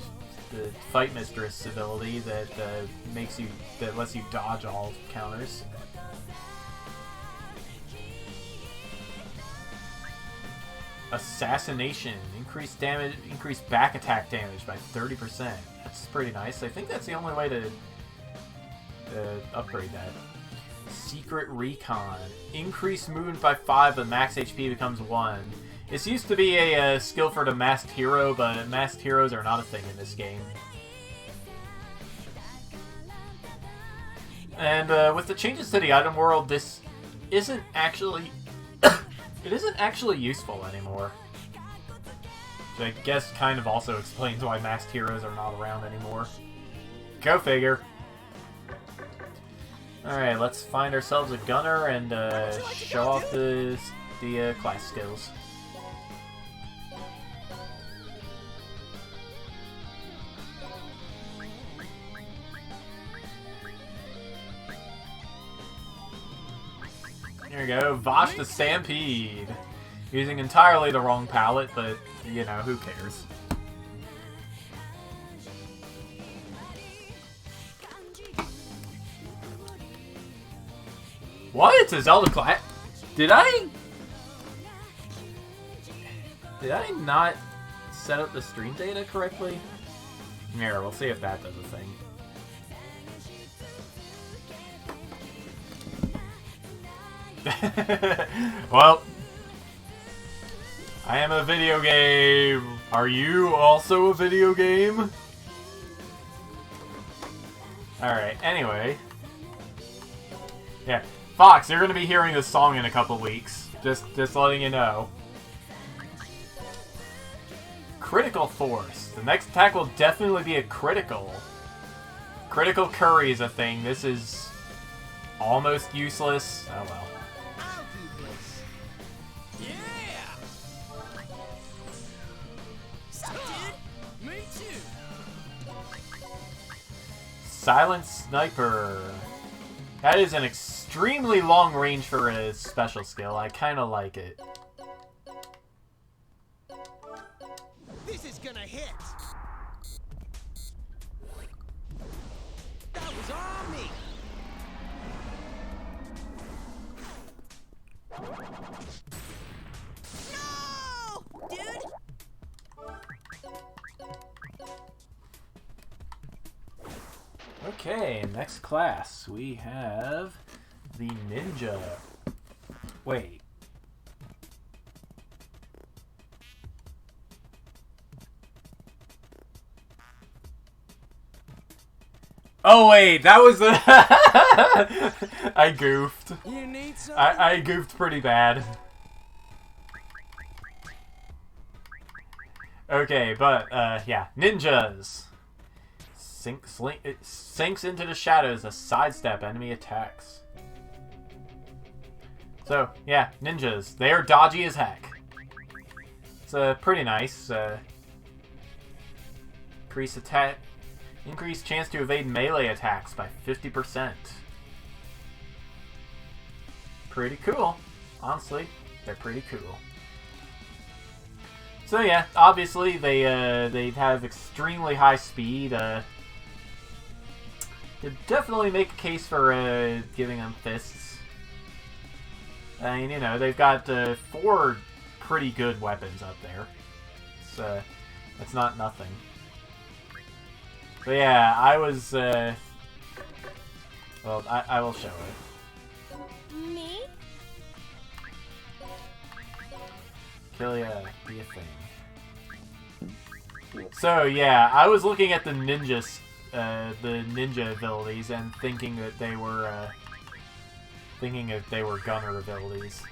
Fight Mistress ability that lets you dodge all counters. Assassination. Increased damage, increased back attack damage by 30%. That's pretty nice. I think that's the only way to upgrade that. Secret Recon. Increased movement by 5, but max HP becomes 1. This used to be a skill for the masked hero, but masked heroes are not a thing in this game. And with the changes to the item world, this isn't actually it isn't actually useful anymore. Which I guess kind of also explains why masked heroes are not around anymore. Go figure. Alright, let's find ourselves a gunner and show off the class skills. There you go. Vosh the Stampede. Using entirely the wrong palette, but, you know, who cares? What? It's a Zelda class? Did I not set up the stream data correctly? Here, we'll see if that does a thing. Well, I am a video game. Are you also a video game? Alright, anyway. Yeah. Fox, you're gonna be hearing this song in a couple weeks. Just letting you know. Critical Force. The next attack will definitely be a critical. Critical Curry is a thing. This is almost useless. Oh well. I'll do this. Yeah! Sup, dude? Me too! Silent Sniper. That is an extremely long range for a special skill. I kind of like it. This is gonna hit. That was on me. No, dude. Okay, next class we have the Ninja. Wait. Oh wait, that was the I goofed. You need something? I goofed pretty bad. Okay, but yeah, ninjas. It sinks into the shadows to sidestep enemy attacks. So yeah, ninjas. They are dodgy as heck. It's pretty nice. Increased chance to evade melee attacks by 50%. Pretty cool. Honestly, they're pretty cool. So yeah, obviously they have extremely high speed. Could definitely make a case for giving them fists. I mean, you know, they've got 4 pretty good weapons up there. So that's not nothing. But yeah, I was, well, I will show it. Me? Kilia, be a thing. So yeah, I was looking at the ninja abilities and thinking that they were gunner abilities.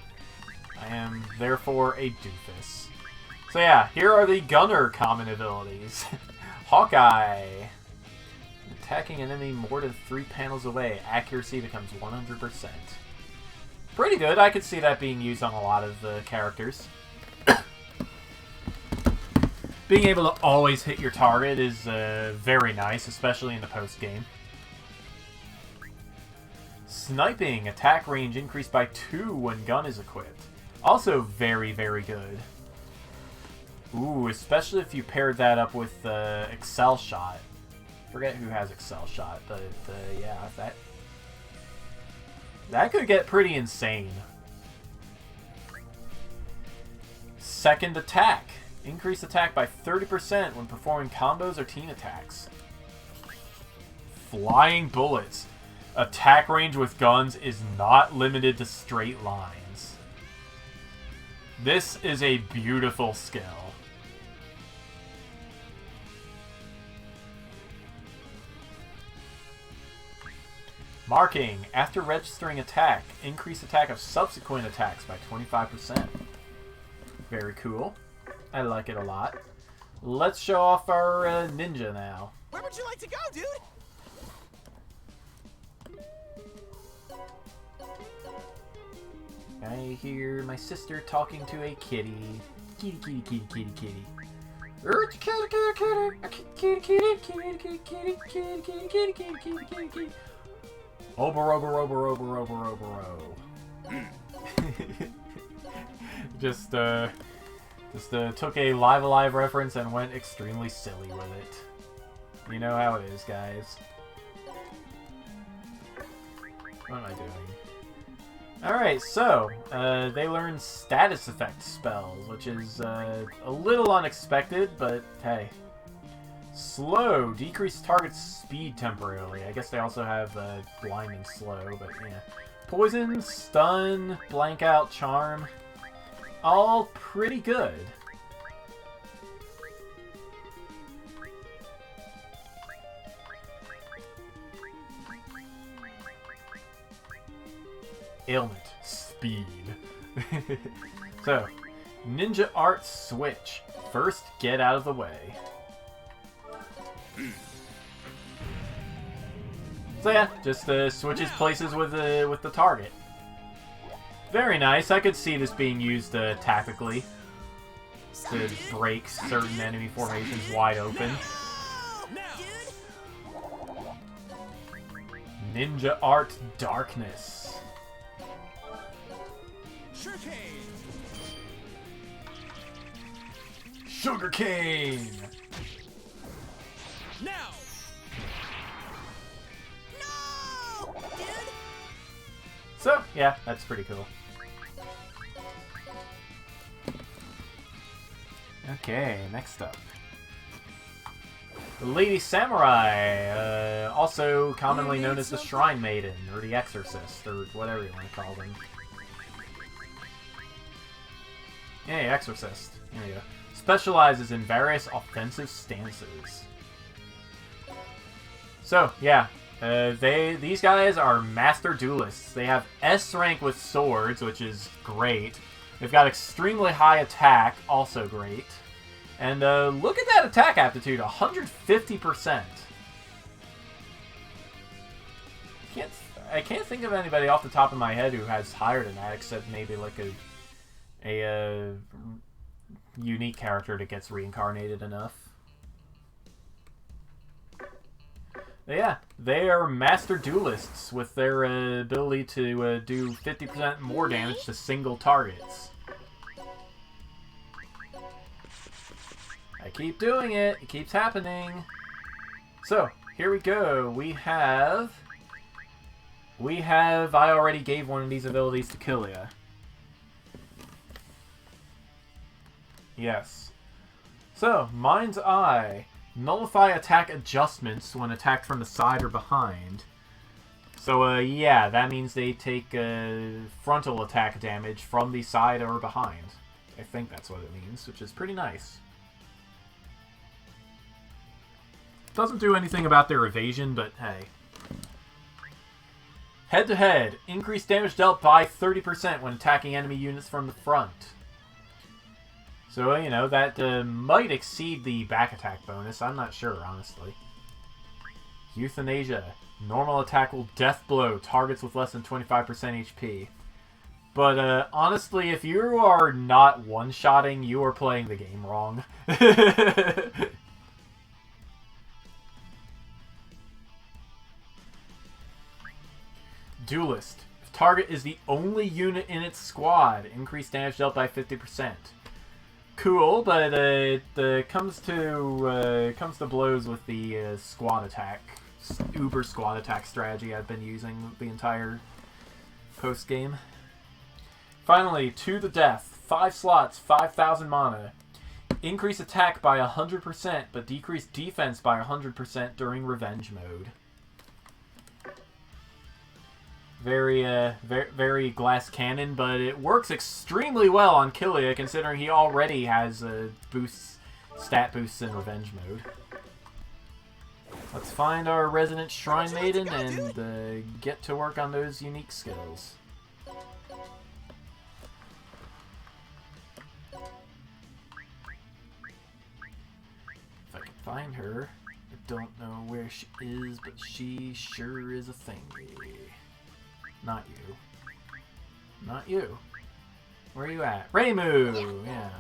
I am therefore a doofus. So yeah, here are the gunner common abilities. Hawkeye. Attacking an enemy more than 3 panels away, accuracy becomes 100%. Pretty good. I could see that being used on a lot of characters. Being able to always hit your target is very nice, especially in the post-game. Sniping. Attack range increased by 2 when gun is equipped. Also very, very good. Ooh, especially if you paired that up with Excel Shot. Forget who has Excel Shot, but yeah, that could get pretty insane. Second attack. Increase attack by 30% when performing combos or team attacks. Flying bullets. Attack range with guns is not limited to straight lines. This is a beautiful skill. Marking. After registering attack, increase attack of subsequent attacks by 25%. Very cool. I like it a lot. Let's show off our ninja now. Where would you like to go, dude? I hear my sister talking to a kitty. Kitty, kitty, kitty, kitty, kitty. Kitty, kitty, kitty, kitty, kitty, kitty, kitty, kitty, kitty, kitty, kitty, kitty, kitty, kitty, kitty. Ober, ober, ober, ober, ober, ober, ober. just took a Live Alive reference and went extremely silly with it. You know how it is, guys. What am I doing? Alright, so, they learn status effect spells, which is a little unexpected, but hey. Slow, decrease target's speed temporarily. I guess they also have blinding slow, but yeah. Poison, stun, blank out, charm. All pretty good. Ailment, speed. So, ninja art switch. First, get out of the way. So yeah, just switches places with the target. Very nice. I could see this being used tactically to break certain enemy formations wide open. Ninja art darkness. Sugarcane. Now. No, dude. So yeah, that's pretty cool. Okay, next up. The Lady Samurai, also commonly known as the Shrine Maiden, or the Exorcist, or whatever you want to call them. Hey, Exorcist. There you go. Specializes in various offensive stances. So, yeah, these guys are master duelists. They have S rank with swords, which is great. They've got extremely high attack, also great. And look at that attack aptitude, 150%. I can't think of anybody off the top of my head who has higher than that, except maybe like a unique character that gets reincarnated enough. But yeah, they are master duelists with their ability to do 50% more damage to single targets. I keep doing it. It keeps happening. So, here we go. We have... I already gave one of these abilities to Killia. Yes. So, Mind's Eye. Nullify attack adjustments when attacked from the side or behind. So, yeah, that means they take frontal attack damage from the side or behind. I think that's what it means, which is pretty nice. Doesn't do anything about their evasion, but hey. Head-to-head. Increased damage dealt by 30% when attacking enemy units from the front. So, you know, that might exceed the back attack bonus. I'm not sure, honestly. Euthanasia. Normal attack will death blow targets with less than 25% HP. But, honestly, if you are not one-shotting, you are playing the game wrong. Duelist. If target is the only unit in its squad, increased damage dealt by 50%. Cool, but it comes to blows with the squad attack, uber squad attack strategy I've been using the entire post game. Finally, to the death. 5 slots, 5,000 mana. Increase attack by 100%, but decrease defense by 100% during revenge mode. Very glass cannon, but it works extremely well on Killia, considering he already has stat boosts in revenge mode. Let's find our resident Shrine Maiden and get to work on those unique skills. If I can find her. I don't know where she is, but she sure is a thingy. Not you. Not you. Where are you at? Reimu! Yeah.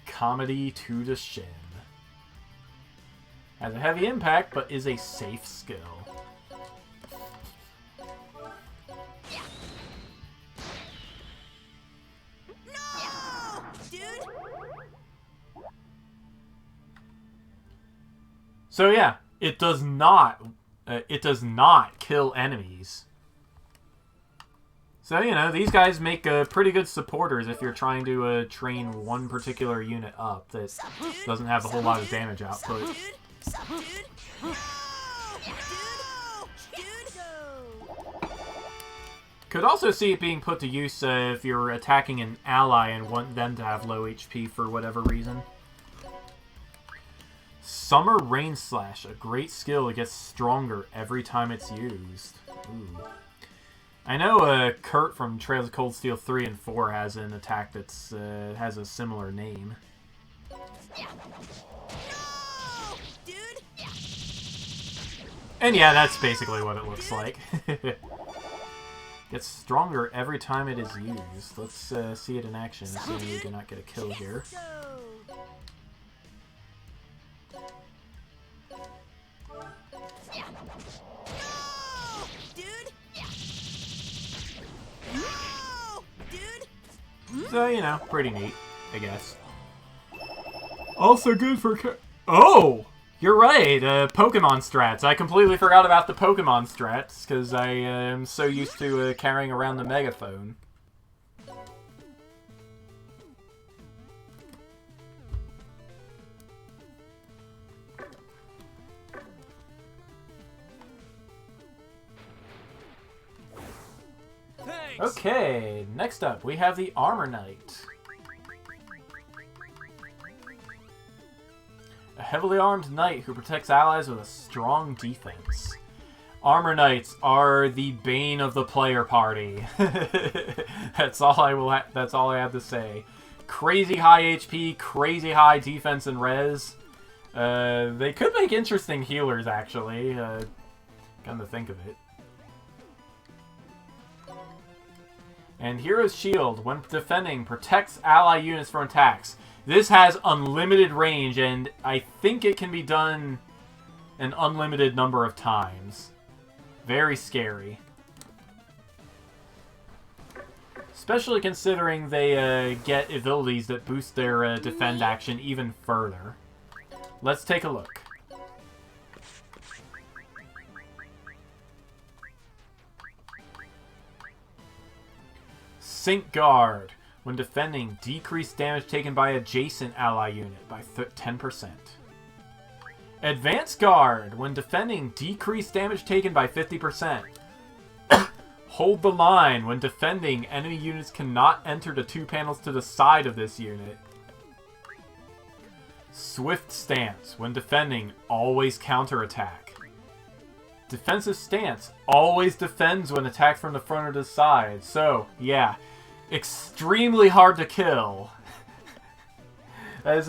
Comedy to the shin. Has a heavy impact, but is a safe skill. So yeah, it does not kill enemies. So, you know, these guys make pretty good supporters if you're trying to train one particular unit up that doesn't have a whole lot of damage output. Could also see it being put to use if you're attacking an ally and want them to have low HP for whatever reason. Summer Rain Slash, a great skill that gets stronger every time it's used. Ooh. I know Kurt from Trails of Cold Steel 3 and 4 has an attack that's has a similar name. And yeah, that's basically what it looks like. Gets stronger every time it is used. Let's see it in action, assuming we do not get a kill here. So, you know, pretty neat, I guess. Also good for... Oh! You're right, Pokemon strats. I completely forgot about the Pokemon strats, because I am so used to carrying around the megaphone. Thanks. Okay, next up, we have the Armor Knight. A heavily armed knight who protects allies with a strong defense. Armor Knights are the bane of the player party. That's all I have to say. Crazy high HP, crazy high defense and res. They could make interesting healers, actually. Come to think of it. And Hero's Shield, when defending, protects ally units from attacks. This has unlimited range, and I think it can be done an unlimited number of times. Very scary. Especially considering they get abilities that boost their defend action even further. Let's take a look. Sync Guard. When defending, decrease damage taken by adjacent ally unit by 10%. Advance Guard. When defending, decrease damage taken by 50%. Hold the Line. When defending, enemy units cannot enter the 2 panels to the side of this unit. Swift Stance. When defending, always counterattack. Defensive Stance. Always defends when attacked from the front or the side. So, yeah. Extremely hard to kill. That is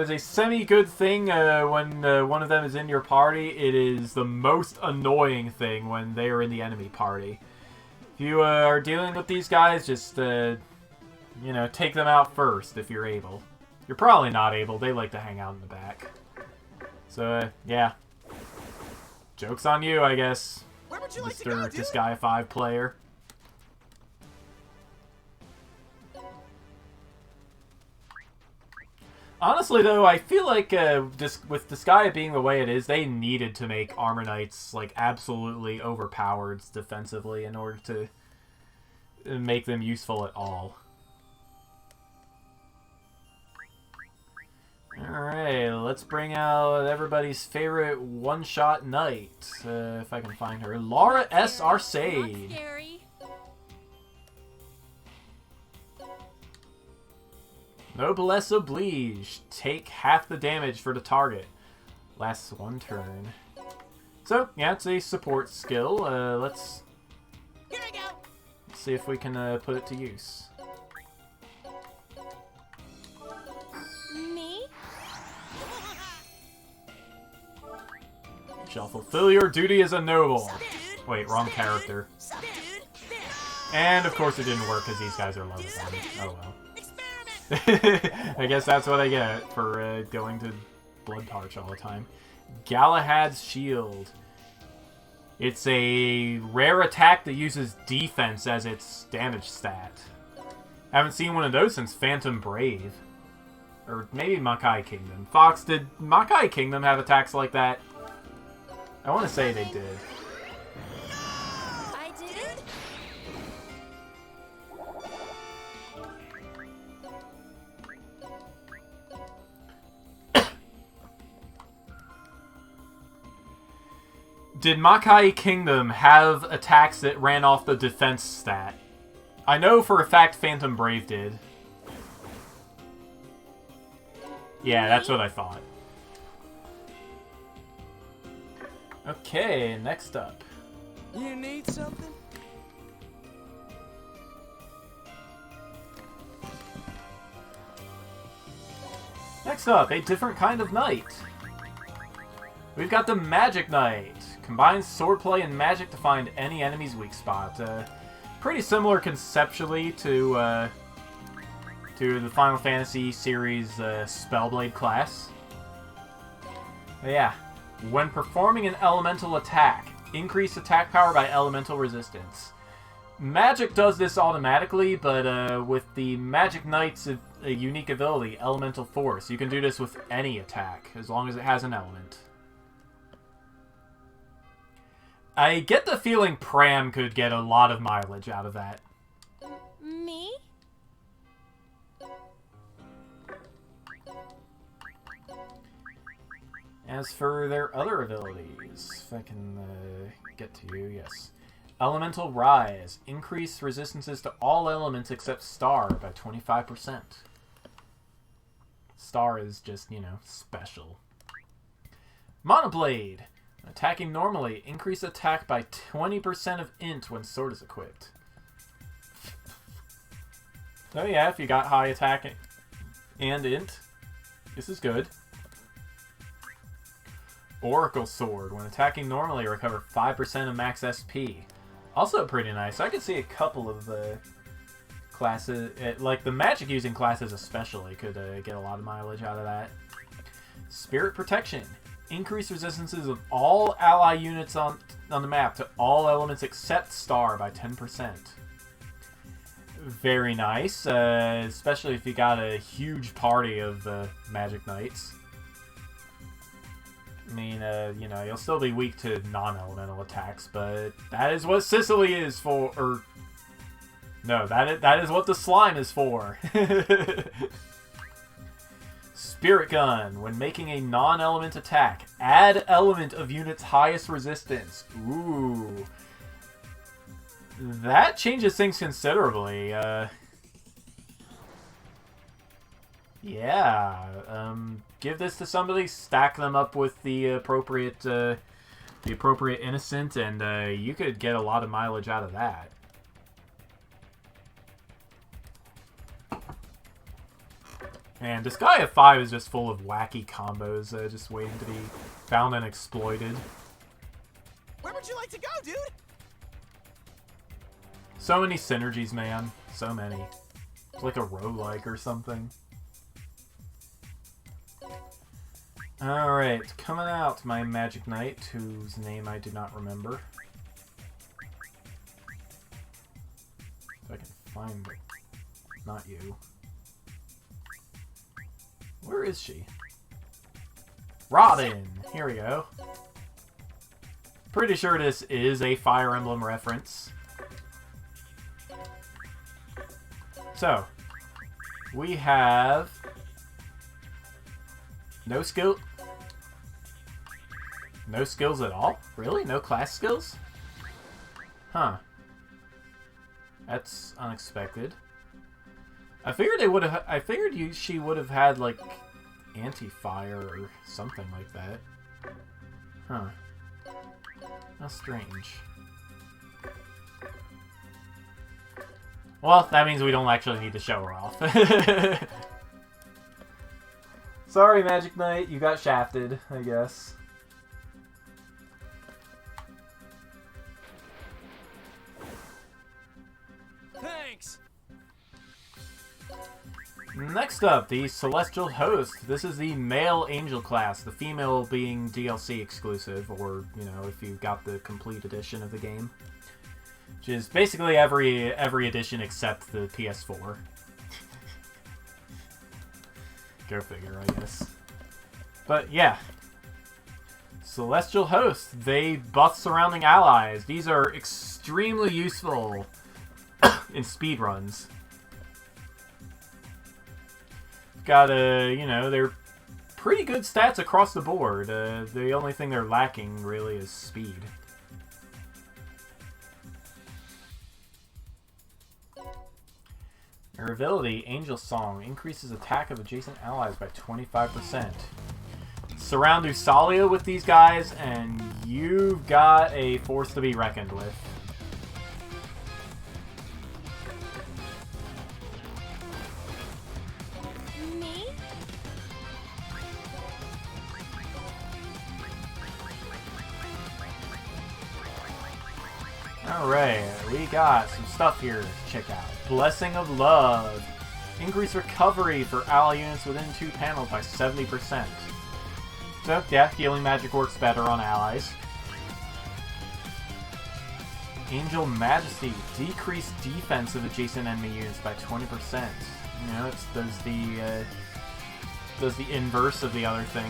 a semi-good thing when one of them is in your party. It is the most annoying thing when they are in the enemy party. If you are dealing with these guys, just, you know, take them out first if you're able. You're probably not able. They like to hang out in the back. So, yeah. Joke's on you, I guess, Mr. Disgaea 5 player. Honestly, though, I feel like with Disgaea being the way it is, they needed to make Armor Knights like absolutely overpowered defensively in order to make them useful at all. Alright, let's bring out everybody's favorite one-shot knight, if I can find her. Laura S. Arcade. Noblesse Oblige. Take half the damage for the target. Lasts 1 turn. So, yeah, it's a support skill. Let's see if we can put it to use. Me? Shall fulfill your duty as a noble. Wait, wrong character. And of course it didn't work because these guys are level 1. Oh well. I guess that's what I get for going to Blood Parch all the time. Galahad's Shield. It's a rare attack that uses defense as its damage stat. Haven't seen one of those since Phantom Brave. Or maybe Makai Kingdom. Fox, did Makai Kingdom have attacks like that? I want to say they did. I did. Did Makai Kingdom have attacks that ran off the defense stat? I know for a fact Phantom Brave did. Yeah, that's what I thought. Okay, next up. You need something? Next up, a different kind of knight. We've got the Magic Knight. Combines swordplay and magic to find any enemy's weak spot. Pretty similar conceptually to the Final Fantasy series Spellblade class. But yeah, when performing an elemental attack, increase attack power by elemental resistance. Magic does this automatically, but with the Magic Knight's unique ability, Elemental Force, you can do this with any attack, as long as it has an element. I get the feeling Pram could get a lot of mileage out of that. Me? As for their other abilities, if I can get to you, yes. Elemental Rise. Increase resistances to all elements except Star by 25%. Star is just, you know, special. Monoblade. Attacking normally. Increase attack by 20% of int when sword is equipped. So yeah, if you got high attack and int, this is good. Oracle Sword. When attacking normally, recover 5% of max SP. Also pretty nice. I could see a couple of classes, like the magic using classes especially, could get a lot of mileage out of that. Spirit Protection. Increase resistances of all ally units on the map to all elements except Star by 10%. Very nice, especially if you got a huge party of Magic Knights. I mean, you know, you'll still be weak to non-elemental attacks, but that is what Sicily is for, or... No, that is what the slime is for. Spirit Gun. When making a non-element attack, add element of unit's highest resistance. Ooh. That changes things considerably. Yeah. Give this to somebody, stack them up with the appropriate innocent, and you could get a lot of mileage out of that. And Disgaea 5 is just full of wacky combos, just waiting to be found and exploited. Where would you like to go, dude? So many synergies, man. So many. It's like a roguelike or something. Alright, coming out, my Magic Knight, whose name I do not remember. If I can find it. Not you. Where is she? Robin! Here we go. Pretty sure this is a Fire Emblem reference. So, we have no skills at all? Really? No class skills? Huh. That's unexpected. I figured they would have. I figured she would have had like anti-fire or something like that. Huh. How strange. Well, that means we don't actually need to show her off. Sorry, Magic Knight, you got shafted, I guess. Thanks. Next up, the Celestial Host. This is the male angel class, the female being DLC exclusive, or, you know, if you got the complete edition of the game. Which is basically every edition except the PS4. Go figure, I guess. But yeah. Celestial Hosts. They buff surrounding allies. These are extremely useful in speedruns. Got you know, they're pretty good stats across the board. The only thing they're lacking really is speed. Their ability, Angel Song, increases attack of adjacent allies by 25%. Surround Usalia with these guys, and you've got a force to be reckoned with. Me? Alright, we got some stuff here to check out. Blessing of Love. Increase recovery for ally units within 2 panels by 70%. So, yeah, healing magic works better on allies. Angel Majesty. Decrease defense of adjacent enemy units by 20%. You know, it does the inverse of the other thing.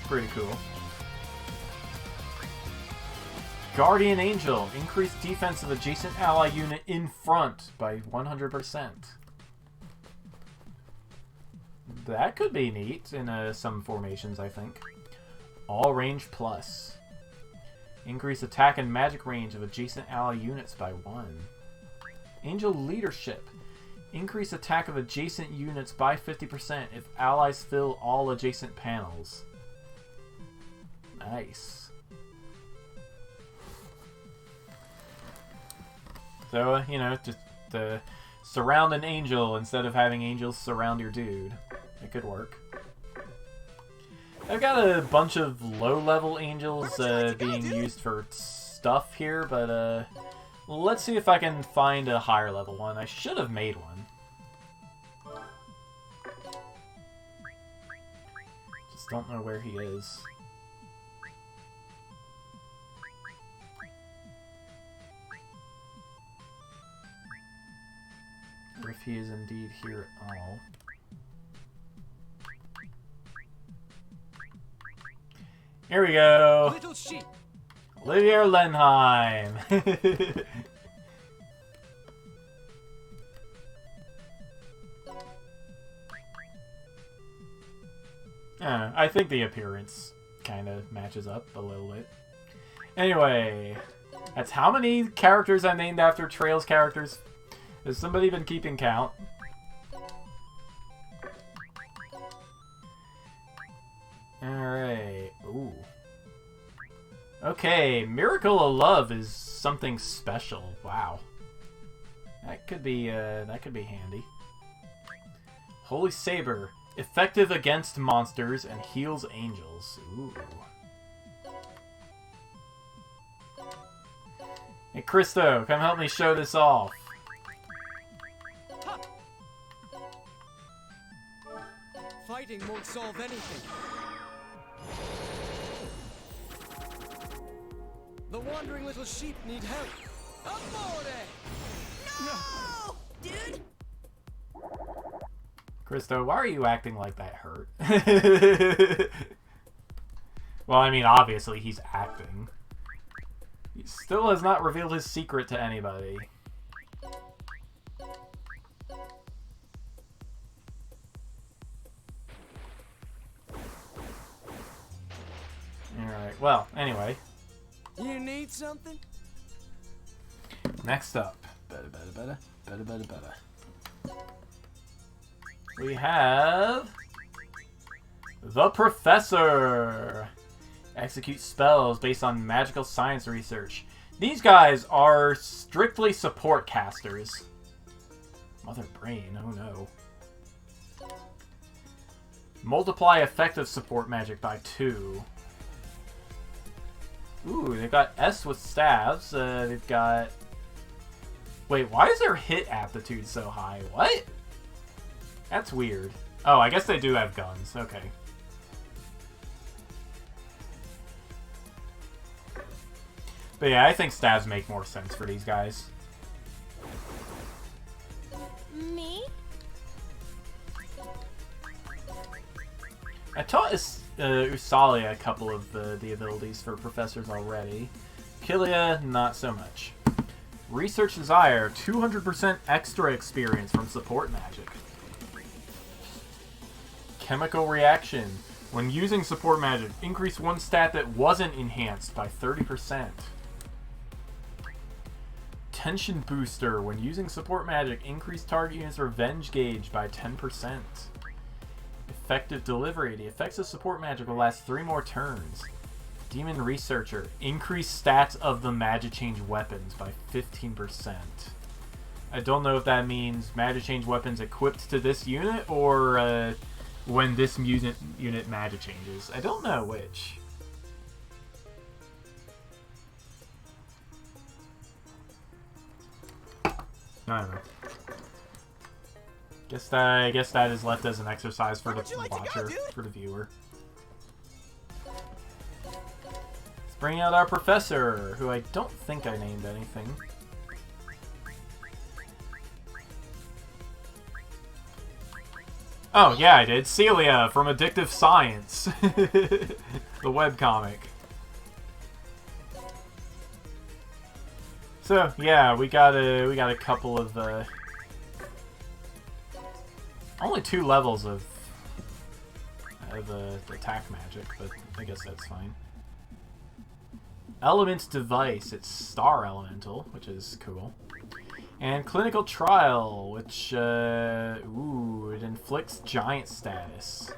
Pretty cool. Guardian Angel. Increase defense of adjacent ally unit in front by 100%. That could be neat in some formations, I think. All Range Plus. Increase attack and magic range of adjacent ally units by 1. Angel Leadership. Increase attack of adjacent units by 50% if allies fill all adjacent panels. Nice. So, you know, just surround an angel instead of having angels surround your dude. It could work. I've got a bunch of low-level angels being used for stuff here, but let's see if I can find a higher-level one. I should have made one. Just don't know where he is. Or if he is indeed here at all. Here we go. Little sheep. Olivier Lenheim. I think the appearance kind of matches up a little bit. Anyway, that's how many characters I named after Trails characters. Has somebody been keeping count? Alright. Ooh. Okay, Miracle of Love is something special. Wow. That could be handy. Holy Saber. Effective against monsters and heals angels. Ooh. Hey, Christo, come help me show this off. Fighting won't solve anything. The wandering little sheep need help. Amore! No! Dude! Christo, why are you acting like that hurt? Well, I mean, obviously he's acting. He still has not revealed his secret to anybody. Alright, well, anyway. You need something? Next up. We have... The Professor! Execute spells based on magical science research. These guys are strictly support casters. Mother Brain, oh no. Multiply effective support magic by 2. Ooh, they've got S with staves. They've got... Wait, why is their hit aptitude so high? What? That's weird. Oh, I guess they do have guns. Okay. But yeah, I think stabs make more sense for these guys. Me? I taught Usalia a couple of the abilities for professors already. Kilia, not so much. Research Desire, 200% extra experience from support magic. Chemical Reaction. When using support magic, increase one stat that wasn't enhanced by 30%. Tension Booster. When using support magic, increase target unit's revenge gauge by 10%. Effective Delivery. The effects of support magic will last 3 more turns. Demon Researcher. Increase stats of the Magichange weapons by 15%. I don't know if that means Magichange weapons equipped to this unit or when this unit Magichanges. I don't know which. I don't know. I guess that is left as an exercise for the watcher, for the viewer. Let's bring out our professor, who I don't think I named anything. Oh, yeah, I did. Celia from Addictive Science. The webcomic. So, yeah, we got a couple of only 2 levels of attack magic, but I guess that's fine. Elements Device, it's Star Elemental, which is cool. And Clinical Trial, which, ooh, it inflicts Giant status.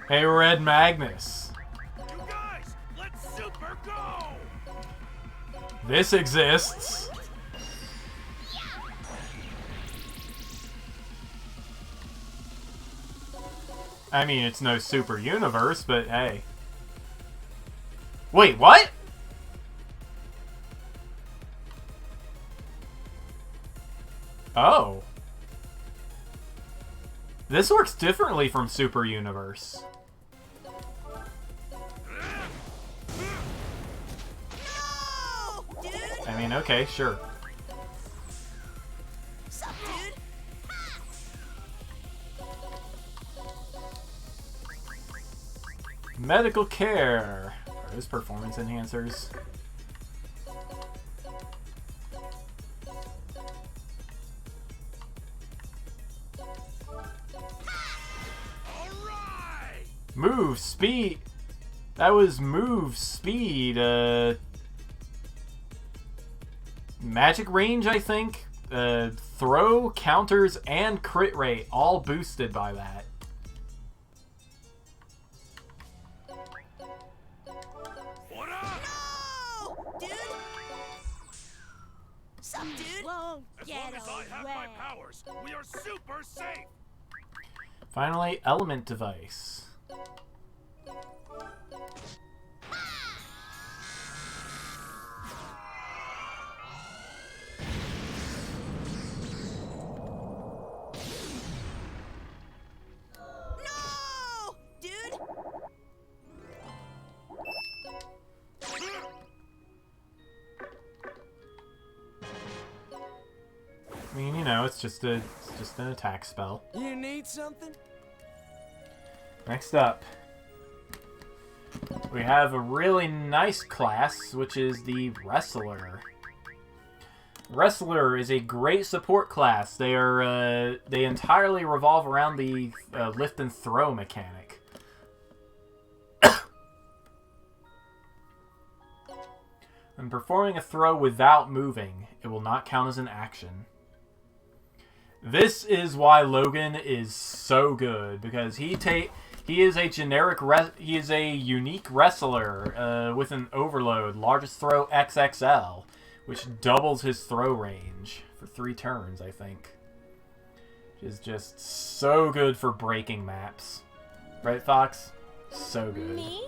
Hey, Red Magnus! You guys, let's super go! This exists! I mean, it's no super universe, but hey. Wait, what? Oh. This works differently from Super Universe. No, dude. I mean, okay, sure. Sup, dude? Medical Care. Are those performance enhancers? Move speed. That was move speed. Magic range, I think. Throw, counters, and crit rate all boosted by that. No, dude. Sup, dude? Won't As get long as I have away. my powers, we are super safe! Finally, Element Device. No, dude. I mean, you know, it's just an attack spell. You need something? Next up, we have a really nice class, which is the Wrestler. Wrestler is a great support class. They entirely revolve around the lift and throw mechanic. When performing a throw without moving, it will not count as an action. This is why Logan is so good, because he is a unique wrestler with an overload, largest throw XXL, which doubles his throw range for 3 turns, I think. Which is just so good for breaking maps. Right, Fox? So good. Me?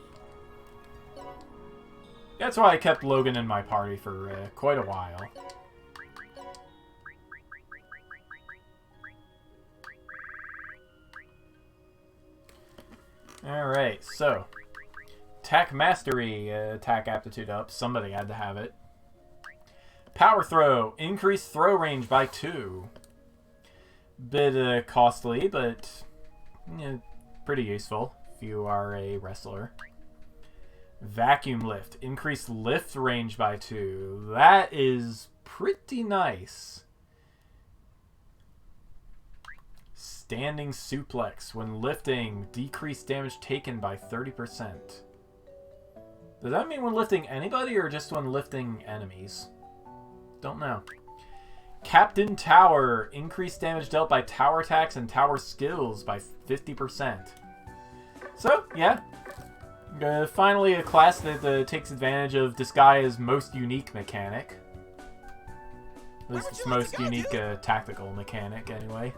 That's why I kept Logan in my party for quite a while. Alright, so. Attack Mastery, attack aptitude up. Somebody had to have it. Power Throw, increase throw range by 2. Bit costly, but pretty useful if you are a wrestler. Vacuum lift. Increase lift range by 2. That is pretty nice. Standing suplex. When lifting, decrease damage taken by 30%. Does that mean when lifting anybody or just when lifting enemies? Don't know. Captain Tower. Increase damage dealt by tower attacks and tower skills by 50%. So, yeah. Finally, a class that takes advantage of Disgaea's most unique mechanic. At least its most unique tactical mechanic, anyway.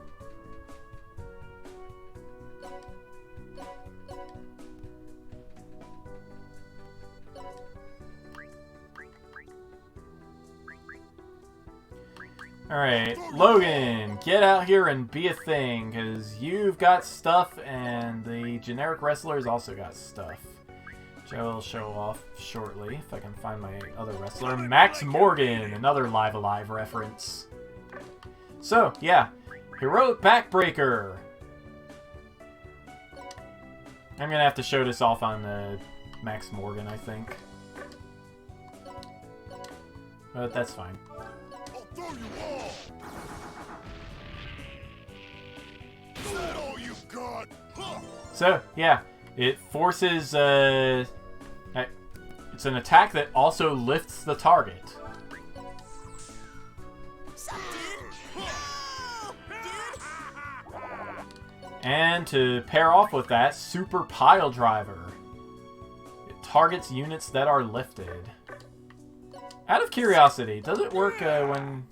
Alright, Logan, get out here and be a thing, because you've got stuff, and the generic wrestlers also got stuff. Which I will show off shortly, if I can find my other wrestler. Max Morgan, another Live Alive reference. So, yeah, Heroic Backbreaker. I'm going to have to show this off on Max Morgan, I think. But that's fine. So, yeah, it forces, it's an attack that also lifts the target. Sup, dude? No, dude. And to pair off with that, Super Pile Driver. It targets units that are lifted. Out of curiosity, does it work when...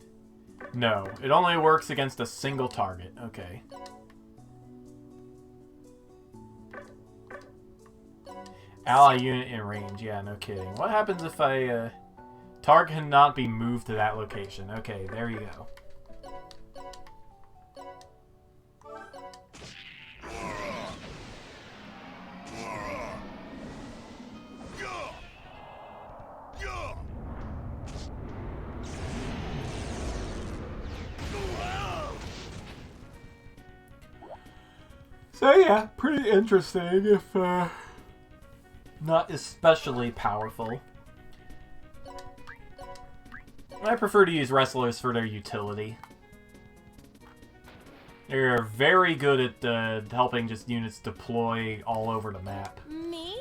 No, it only works against a single target. Okay. Ally unit in range. Yeah, no kidding. What happens if I... target cannot be moved to that location. Okay, there you go. So yeah, pretty interesting if not especially powerful. I prefer to use wrestlers for their utility. They're very good at helping just units deploy all over the map. Me?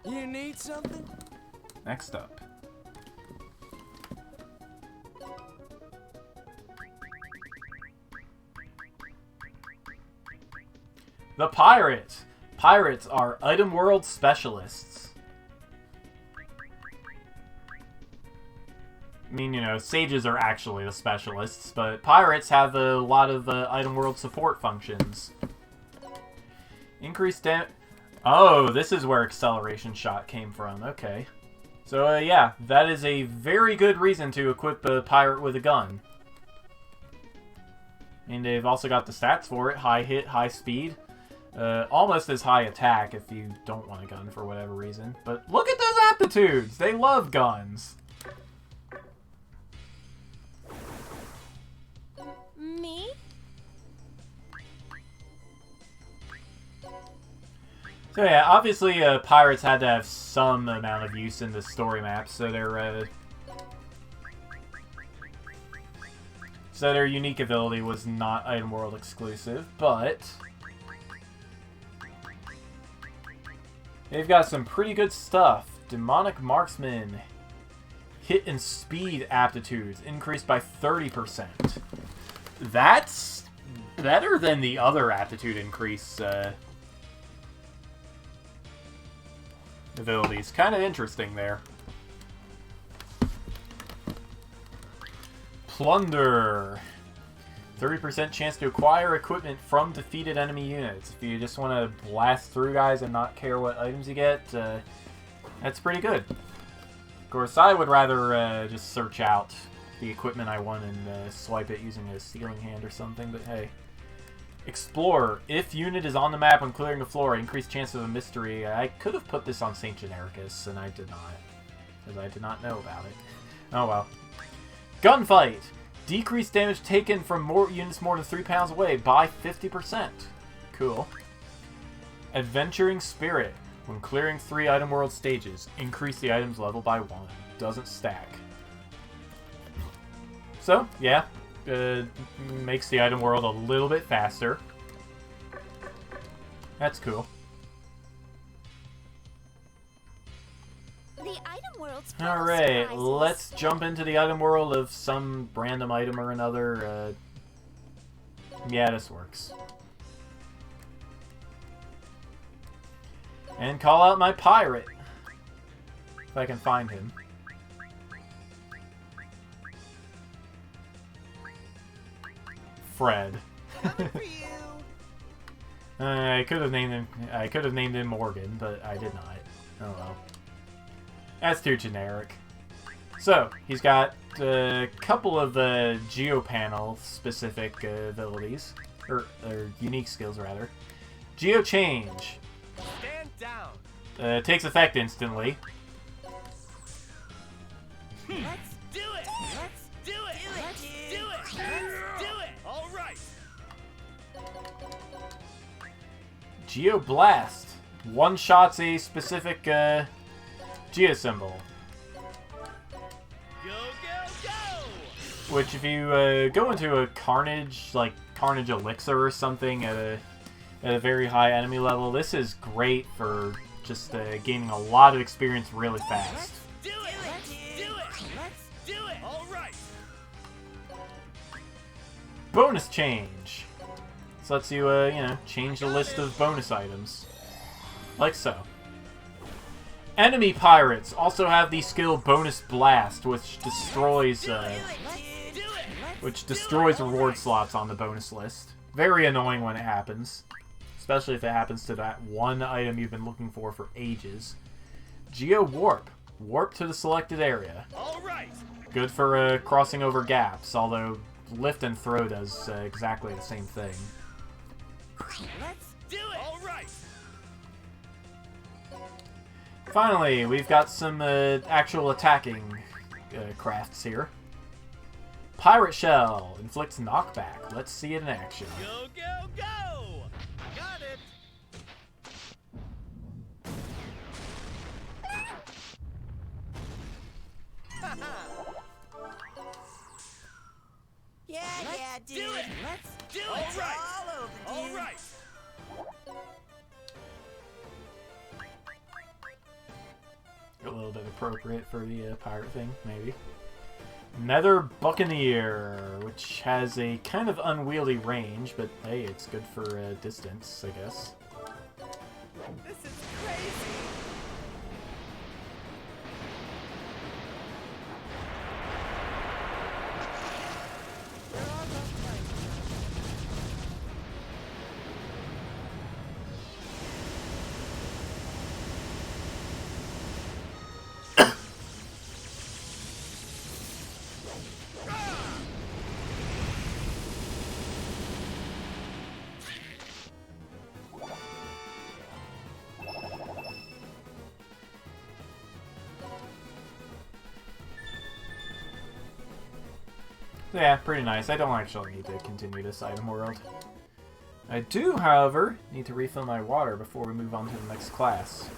You need something? Next up. The Pirates! Pirates are item world specialists. I mean, you know, sages are actually the specialists, but pirates have a lot of item world support functions. Increased damage... Oh, this is where Acceleration Shot came from. Okay. So, yeah, that is a very good reason to equip a pirate with a gun. And they've also got the stats for it. High hit, high speed. Almost as high attack if you don't want a gun for whatever reason. But look at those aptitudes! They love guns! Me? So yeah, obviously pirates had to have some amount of use in the story maps, so their unique ability was not item world exclusive, but they've got some pretty good stuff. Demonic Marksman. Hit and speed aptitudes increased by 30%. That's better than the other aptitude increase abilities. Kind of interesting there. Plunder. 30% chance to acquire equipment from defeated enemy units. If you just want to blast through guys and not care what items you get, that's pretty good. Of course, I would rather just search out the equipment I want and swipe it using a stealing hand or something, but hey. Explorer. If unit is on the map when clearing the floor, increased chance of a mystery. I could have put this on St. Genericus, and I did not, because I did not know about it. Oh well. Gunfight. Decrease damage taken from more units more than 3 pounds away by 50%. Cool. Adventuring Spirit. When clearing 3 item world stages, increase the item's level by 1. Doesn't stack. So, yeah. Makes the item world a little bit faster. That's cool. The item world's full of Alright, surprises. let's jump into the item world of some random item or another. Yeah, this works. And call out my pirate. If I can find him. Fred. I could have named him Morgan, but I did not. Oh well. That's too generic. So, he's got a couple of Geopanel specific abilities. Or unique skills, rather. Geo Change. Stand down. Takes effect instantly. Let's Do it. let's Do it. let's Do it. Let's do it. All right. Geo Blast. One-shots a specific Geo symbol. Go, go, go. Which, if you go into a Carnage, like Carnage Elixir or something at a very high enemy level, this is great for just gaining a lot of experience really fast. Do it. let's Do it. let's Do it. All right. Bonus Change. This lets you, you know, change the list of bonus items. Like so. Enemy pirates also have the skill Bonus Blast, which destroys reward slots on the bonus list. Very annoying when it happens. Especially if it happens to that one item you've been looking for ages. Geo Warp. Warp to the selected area. All right. Good for crossing over gaps, although Lift and Throw does exactly the same thing. let's Do it. All right. Finally, we've got some actual attacking crafts here. Pirate Shell inflicts knockback. Let's see it in action. Go, go, go. Got it. yeah dude. do it. Let's Do All it. Right. all over, All dude. right. A little bit appropriate for the pirate thing, maybe. Nether Buccaneer, which has a kind of unwieldy range, but hey, it's good for distance, I guess. This is crazy. Yeah, pretty nice. I don't actually need to continue this item world. I do, however, need to refill my water before we move on to the next class.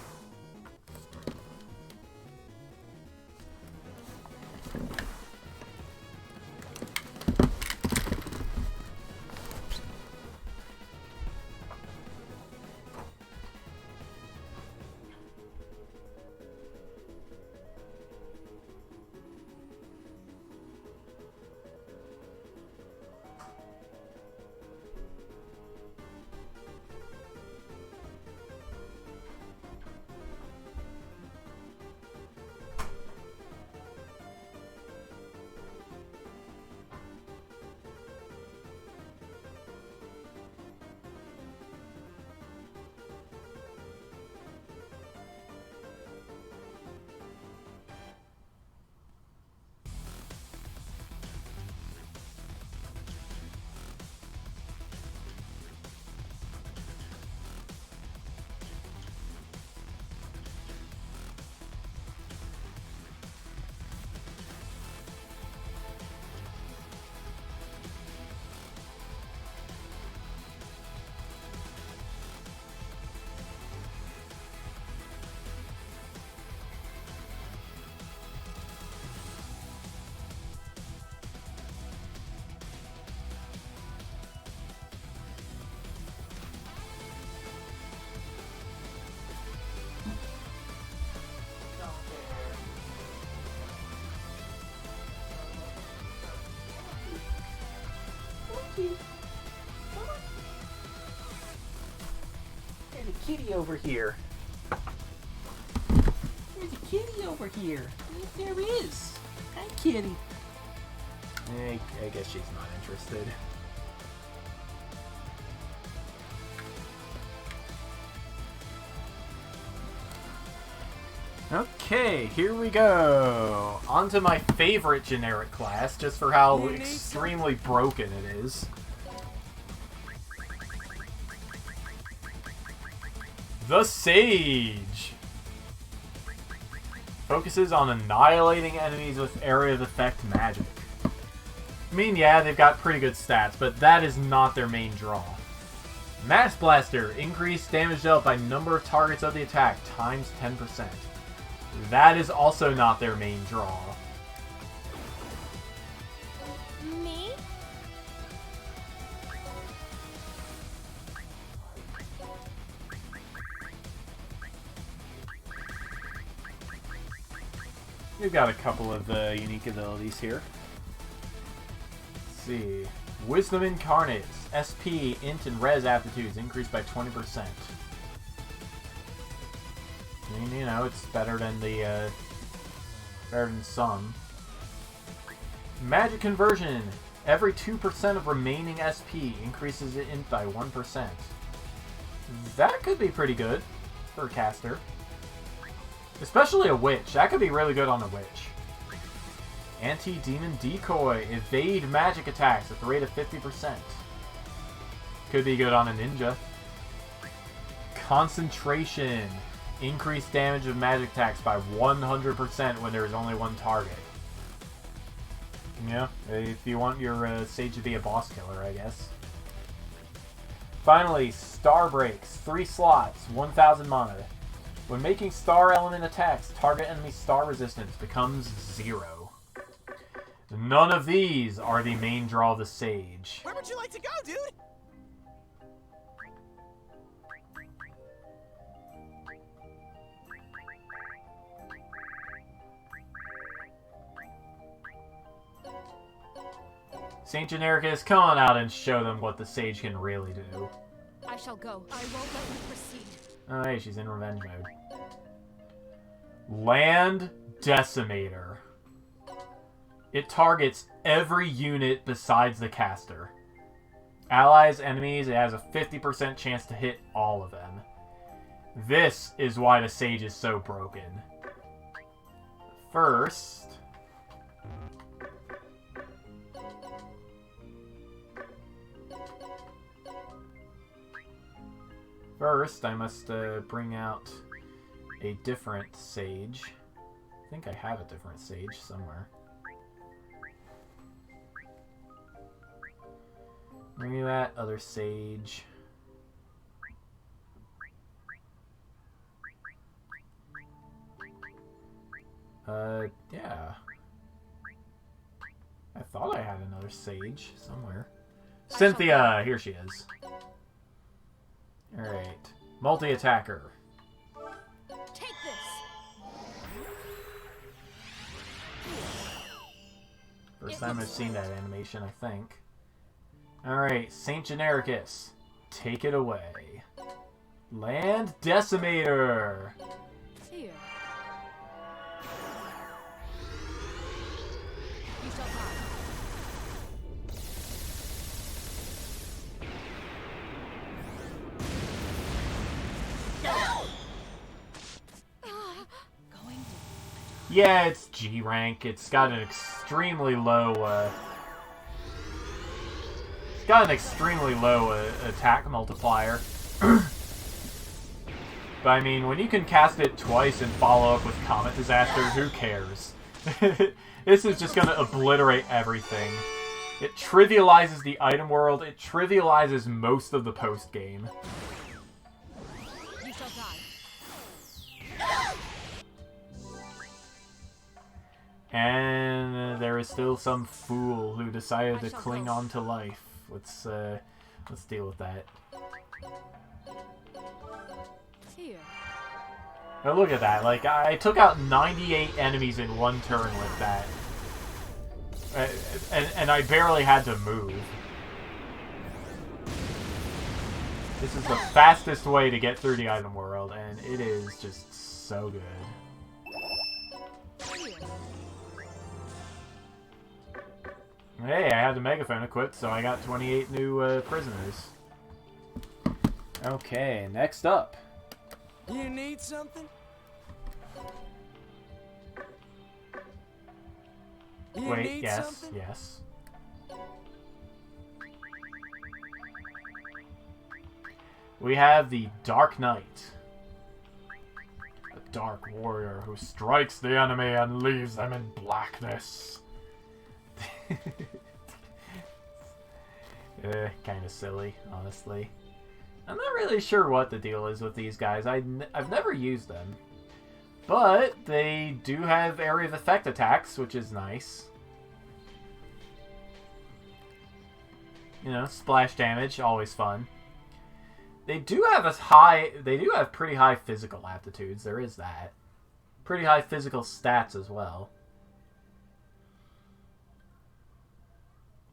kitty. Come on. There's a kitty over here. There's a kitty over here. There is. Hi, kitty. I guess she's not interested. Okay, here we go. On to my favorite generic class, just for how extremely broken it is. The Sage! Focuses on annihilating enemies with area of effect magic. I mean, yeah, they've got pretty good stats, but that is not their main draw. Mass Blaster. Increase damage dealt by number of targets of the attack times 10%. That is also not their main draw. Me? We've got a couple of unique abilities here. Let's see. Wisdom Incarnate. SP, Int, and Res aptitudes increased by 20%. I mean, you know, it's better than the, better than some. Magic Conversion. Every 2% of remaining SP increases it Int by 1%. That could be pretty good for a caster. Especially a witch. That could be really good on a witch. Anti-Demon Decoy. Evade magic attacks at the rate of 50%. Could be good on a ninja. Concentration. Increase damage of magic attacks by 100% when there is only one target. Yeah, if you want your Sage to be a boss killer, I guess. Finally, Star Breaks. 3 slots, 1,000 mana. When making star element attacks, target enemy star resistance becomes 0. None of these are the main draw of the Sage. Where would you like to go, dude? Saint Genericus, come on out and show them what the Sage can really do. I shall go. I won't let you proceed. Oh, hey, she's in revenge mode. Land Decimator. It targets every unit besides the caster. Allies, enemies, it has a 50% chance to hit all of them. This is why the Sage is so broken. First... I must bring out a different Sage. I think I have a different Sage somewhere. Where are you at, other Sage? Yeah. I thought I had another Sage somewhere. Cynthia! Here she is. Alright. Multi-attacker. Take this. First time I've seen that animation, I think. Alright, Saint Genericus. Take it away. Land Decimator! Here. You shall die. Yeah, it's G rank. It's got an extremely low, attack multiplier. But I mean, when you can cast it twice and follow up with Comet Disaster, who cares? This is just gonna obliterate everything. It trivializes the item world. It trivializes most of the post-game. You shall die. And there is still some fool who decided to cling on to life. Let's deal with that. Here. Now look at that. Like, I took out 98 enemies in one turn with that. And I barely had to move. This is the fastest way to get through the item world, and it is just so good. Hey, I had the megaphone equipped, so I got 28 new prisoners. Okay, next up. You need something? You Wait, need yes, something? yes. We have the Dark Knight. A dark warrior who strikes the enemy and leaves them in blackness. Kind of silly, honestly. I'm not really sure what the deal is with these guys. I've never used them. But they do have area of effect attacks, which is nice. You know, splash damage, always fun. They do have pretty high physical aptitudes. There is that. Pretty high physical stats as well.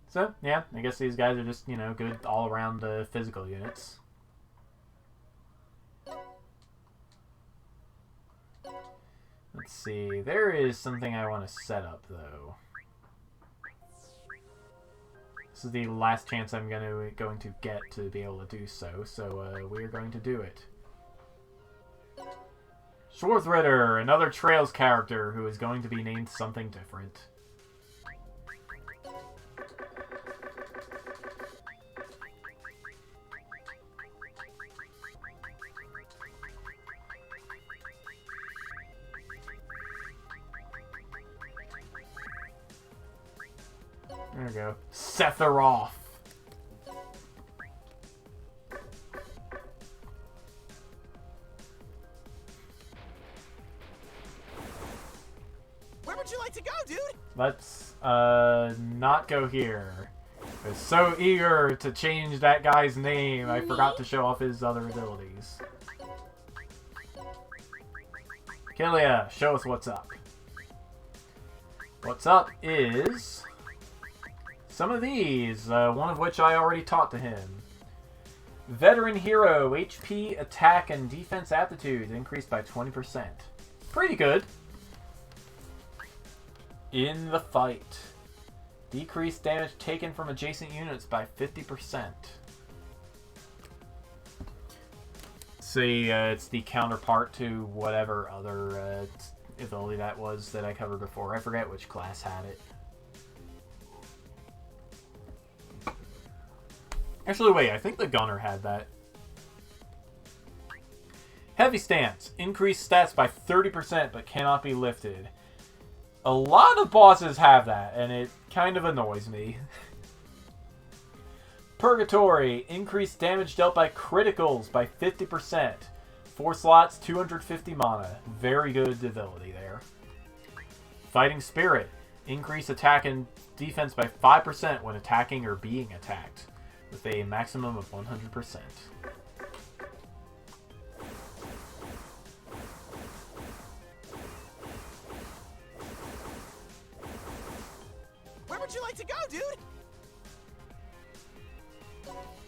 So, yeah, I guess these guys are just, you know, good all-around physical units. Let's see. There is something I want to set up, though. This is the last chance I'm going to get to be able to do so, so we are going to do it. Schwartzritter, another Trails character who is going to be named something different. There we go. Sephiroth. Where would you like to go, dude? Let's not go here. I was so eager to change that guy's name, I forgot to show off his other abilities. Killia, show us what's up. What's up is some of these, one of which I already taught to him. Veteran Hero, HP, Attack, and Defense Aptitude increased by 20%. Pretty good. In the Fight. Decreased damage taken from adjacent units by 50%. See, it's the counterpart to whatever other ability that was that I covered before. I forget which class had it. Actually, wait, I think the Gunner had that. Heavy Stance. Increased stats by 30%, but cannot be lifted. A lot of bosses have that, and it kind of annoys me. Purgatory. Increased damage dealt by criticals by 50%. 4 slots, 250 mana. Very good ability there. Fighting Spirit. Increase attack and defense by 5% when attacking or being attacked, with a maximum of 100%. Where would you like to go, dude?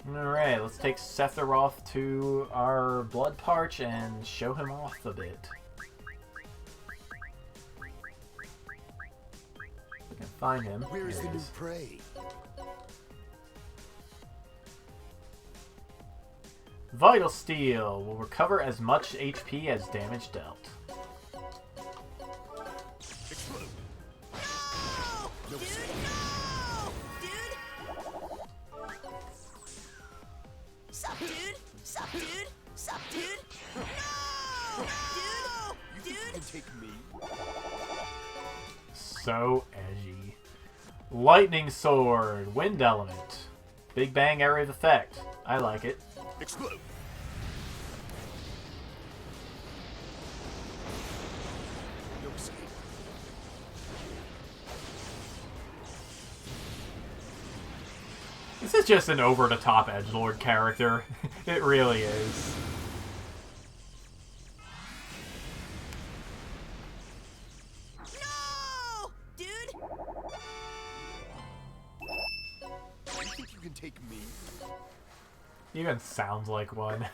Alright, let's take Sephiroth to our Blood Parch and show him off a bit. We can find him. Where is Here the he new prey? Vital Steel will recover as much HP as damage dealt. Explode. No! Dude, no! Dude! Sup, dude? Sup, dude? Sup, dude? No! Dude! You think you can take me? So edgy. Lightning Sword, Wind Element. Big Bang area of effect. I like it. Explode. No escape. This is just an over-the-top edgelord character. It really is. No! Dude! You think you can take me? Even sounds like one.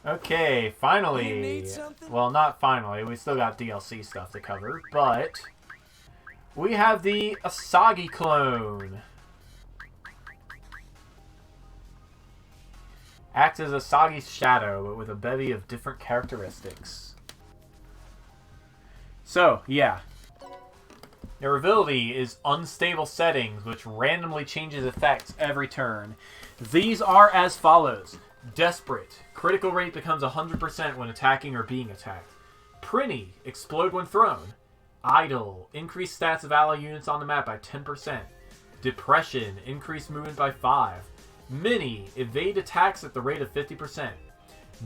Okay, You finally. need something? Well, not finally. We still got DLC stuff to cover, but we have the Asagi clone. Acts as Asagi's shadow, but with a bevy of different characteristics. So, yeah. Their ability is Unstable Settings, which randomly changes effects every turn. These are as follows. Desperate. Critical rate becomes 100% when attacking or being attacked. Prinny. Explode when thrown. Idle. Increase stats of ally units on the map by 10%. Depression. Increase movement by 5. Mini. Evade attacks at the rate of 50%.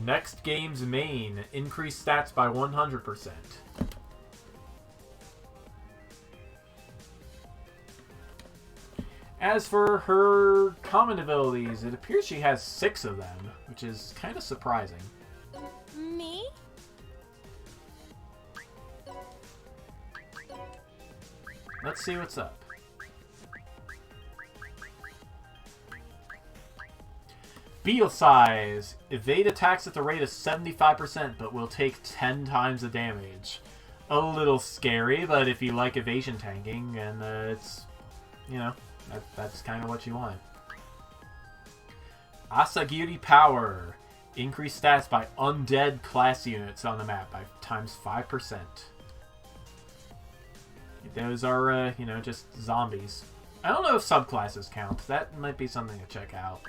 Next game's main. Increase stats by 100%. As for her common abilities, it appears she has 6 of them, which is kind of surprising. Me? Let's see what's up. Beetle size. Evade attacks at the rate of 75%, but will take 10 times the damage. A little scary, but if you like evasion tanking, and it's, you know, that's kind of what you want. Asagiri power. Increase stats by undead class units on the map by times 5%. Those are, you know, just zombies. I don't know if subclasses count. That might be something to check out.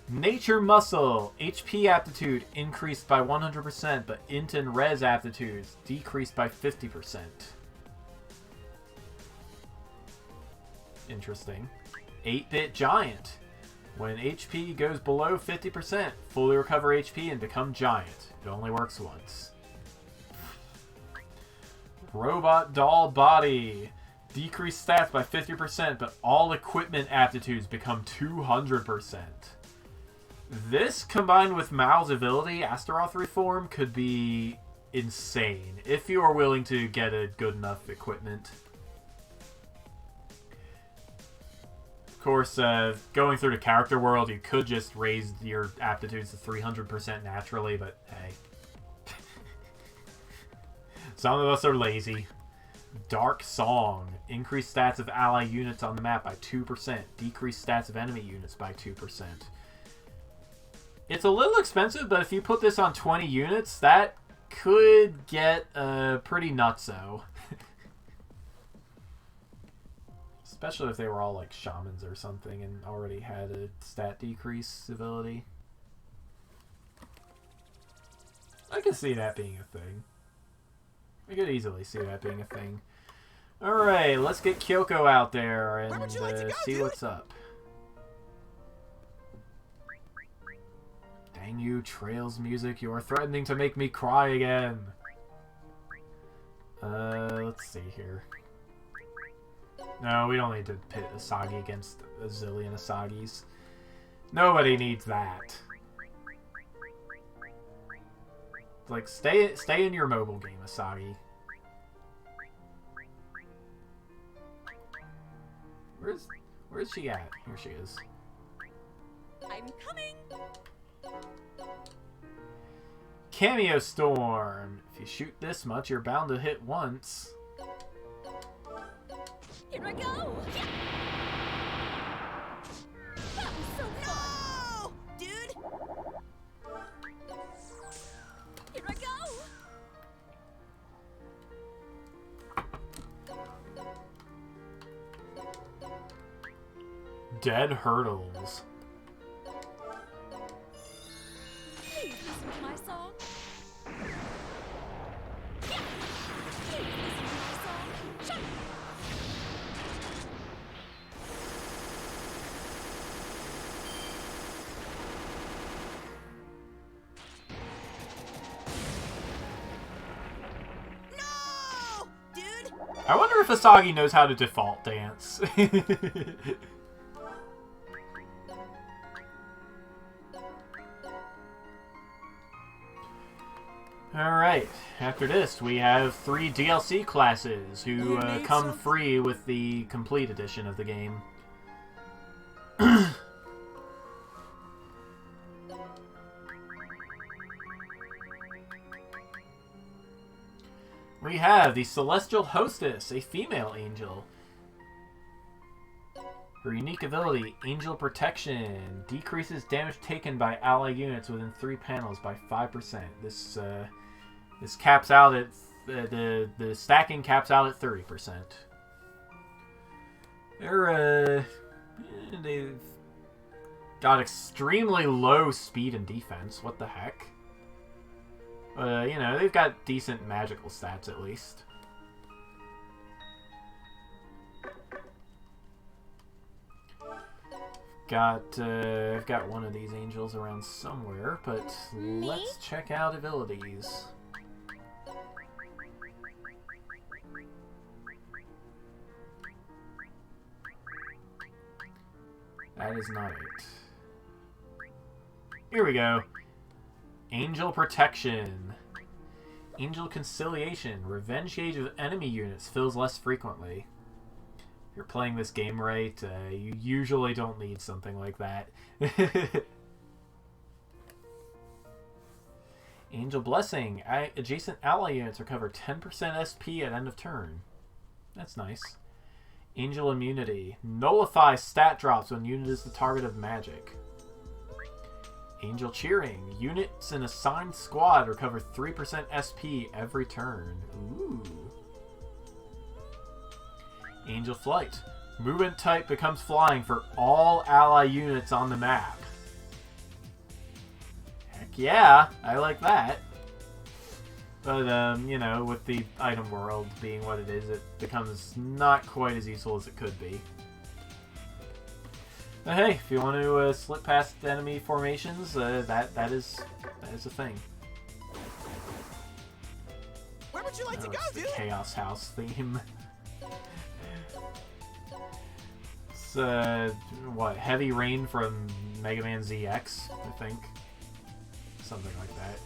Nature Muscle. HP aptitude increased by 100%, but int and res aptitudes decreased by 50%. Interesting. 8-bit Giant. When HP goes below 50%, fully recover HP and become giant. It only works once. Robot Doll Body. Decrease stats by 50%, but all equipment aptitudes become 200%. This, combined with Mao's ability, Astaroth Reform, could be insane if you are willing to get a good enough equipment. Of course, going through the character world, you could just raise your aptitudes to 300% naturally, but hey. Some of us are lazy. Dark Song. Increase stats of ally units on the map by 2%. Decrease stats of enemy units by 2%. It's a little expensive, but if you put this on 20 units, that could get pretty nutso. Especially if they were all like shamans or something and already had a stat decrease ability. I can see that being a thing. I could easily see that being a thing. Alright, let's get Kyoko out there and see what's up. Dang you, Trails music, you are threatening to make me cry again. Let's see here. No, we don't need to pit Asagi against a zillion Asagis. Nobody needs that. Like, stay in your mobile game, Asagi. Where's she at? Here she is. I'm coming. Cameo Storm. If you shoot this much, you're bound to hit once. Here I go. That was so fun. No, dude. Here I go. Dead Hurdles. Please listen to my song. Please listen to my song. Shut. No, dude. I wonder if Asagi knows how to default dance. Alright, after this we have 3 DLC classes who come free with the complete edition of the game. We have the Celestial Hostess, a female angel. Her unique ability, Angel Protection, decreases damage taken by ally units within 3 panels by 5%. This caps out at the stacking caps out at 30%. They've got extremely low speed and defense. What the heck? You know, they've got decent magical stats at least. I've got one of these angels around somewhere, but let's check out abilities. That is not it. Here we go. Angel Protection. Angel Conciliation. Revenge gauge of enemy units fills less frequently. If you're playing this game right, you usually don't need something like that. Angel Blessing. Adjacent ally units recover 10% SP at end of turn. That's nice. Angel Immunity. Nullify stat drops when unit is the target of magic. Angel Cheering. Units in assigned squad recover 3% SP every turn. Ooh. Angel Flight. Movement type becomes flying for all ally units on the map. Heck yeah, I like that. But, you know, with the item world being what it is, it becomes not quite as useful as it could be. But hey, if you want to slip past enemy formations, that is a thing. Where would you like to go, The dude? Chaos House theme. It's, what, Heavy Rain from Mega Man ZX, I think. Something like that.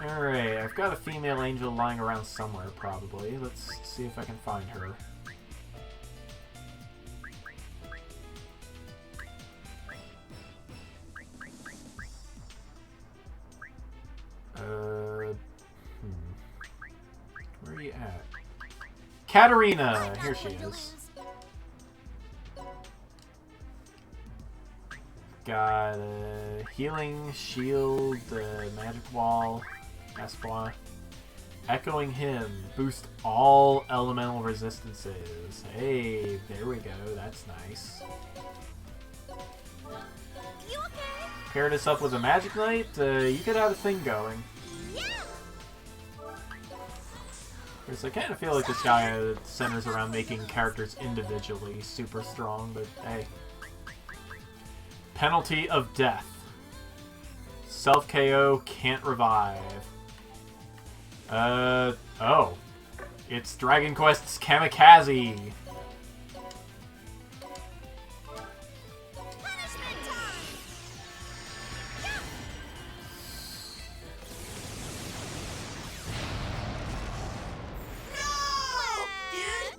Alright, I've got a female angel lying around somewhere, probably. Let's see if I can find her. Where are you at? Katarina! Here she is. Got a healing, shield, magic wall, Espoir. Echoing Hymn. Boost all elemental resistances. Hey, there we go. That's nice. You okay? Pair this up with a Magic Knight, you could have a thing going. Yeah. Because I kind of feel like this guy centers around making characters individually super strong, but hey. Penalty of Death. Self-KO, can't revive. Oh. It's Dragon Quest's Kamikaze. Punishment time. No, dude.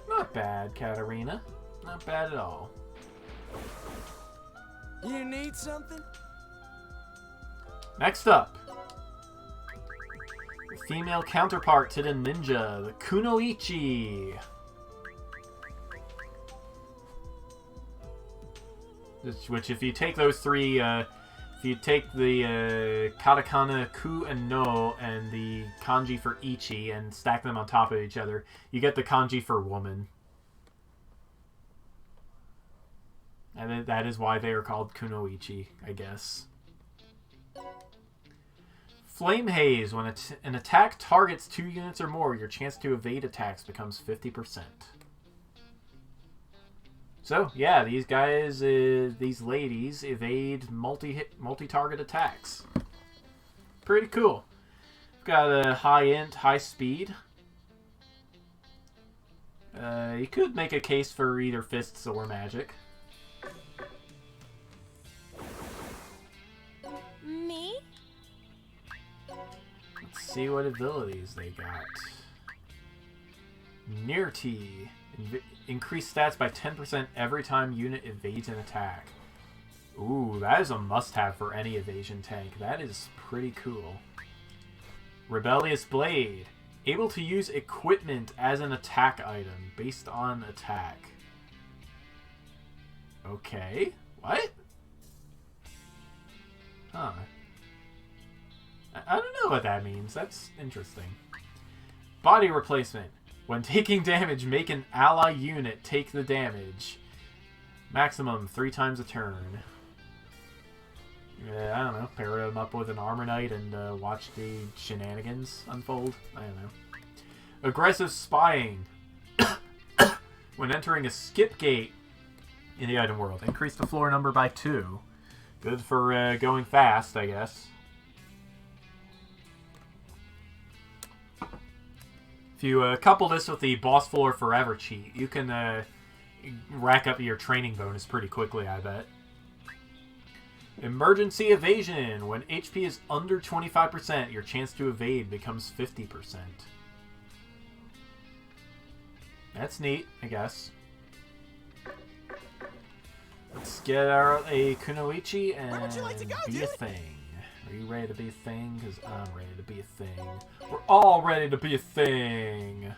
Not bad, Katarina. Not bad at all. You need something? Next up, the female counterpart to the ninja, the Kunoichi. Which, if you take those three, if you take the katakana ku and no and the kanji for ichi and stack them on top of each other, you get the kanji for woman. And that is why they are called Kunoichi, I guess. Flame Haze. When an attack targets 2 units or more, your chance to evade attacks becomes 50%. So, yeah, these guys, these ladies, evade multi-target attacks. Pretty cool. Got a high int, high speed. You could make a case for either fists or magic. Me? Let's see what abilities they got. Nearty. Increase stats by 10% every time unit evades an attack. Ooh, that is a must-have for any evasion tank. That is pretty cool. Rebellious Blade. Able to use equipment as an attack item based on attack. Okay. What? Huh. I don't know what that means. That's interesting. Body Replacement. When taking damage, make an ally unit take the damage. Maximum 3 times a turn. I don't know. Pair them up with an Armor Knight and watch the shenanigans unfold. I don't know. Aggressive Spying. When entering a skip gate in the item world, increase the floor number by 2. Good for going fast, I guess. If you couple this with the Boss Floor Forever cheat, you can rack up your training bonus pretty quickly, I bet. Emergency Evasion. When HP is under 25%, your chance to evade becomes 50%. That's neat, I guess. Let's get a Kunoichi and be a thing. Are you ready to be a thing? Because I'm ready to be a thing. We're all ready to be a thing.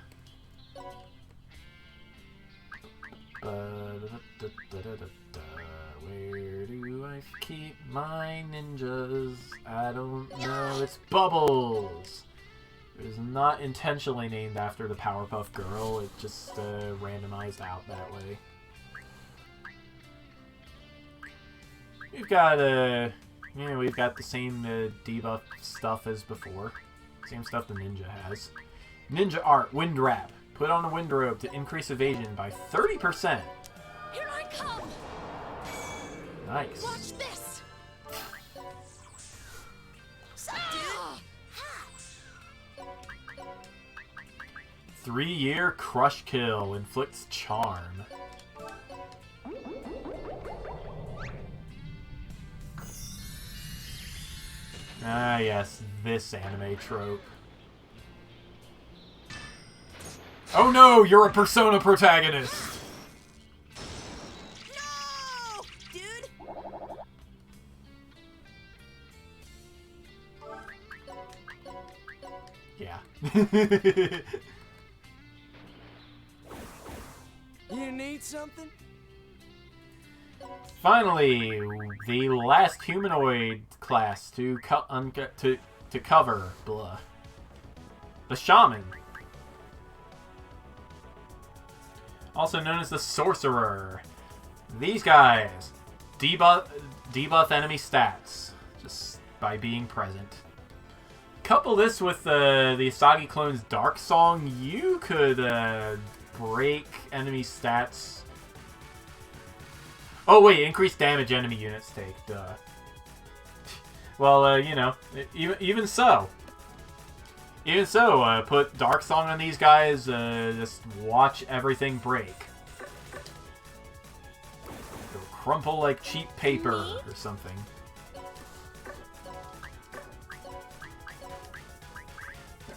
Where do I keep my ninjas? I don't know. It's Bubbles. It was not intentionally named after the Powerpuff Girl. It just randomized out that way. We've got we've got the same debuff stuff as before. Same stuff the ninja has. Ninja Art, Wind Wrap. Put on a wind robe to increase evasion by 30%. Here I come! Nice. Watch this! Sup, dude? 3-year Crush Kill. Inflicts Charm. Ah, yes. This anime trope. Oh no! You're a Persona protagonist! No! Dude! Yeah. You need something? Finally, the last humanoid class to cover. Blah. The Shaman. Also known as the Sorcerer. These guys debuff enemy stats just by being present. Couple this with the Asagi clone's Dark Song, you could break enemy stats. Oh wait, increased damage enemy units take. Duh. Well, you know, even so, put Dark Song on these guys. Just watch everything break. They'll crumple like cheap paper or something.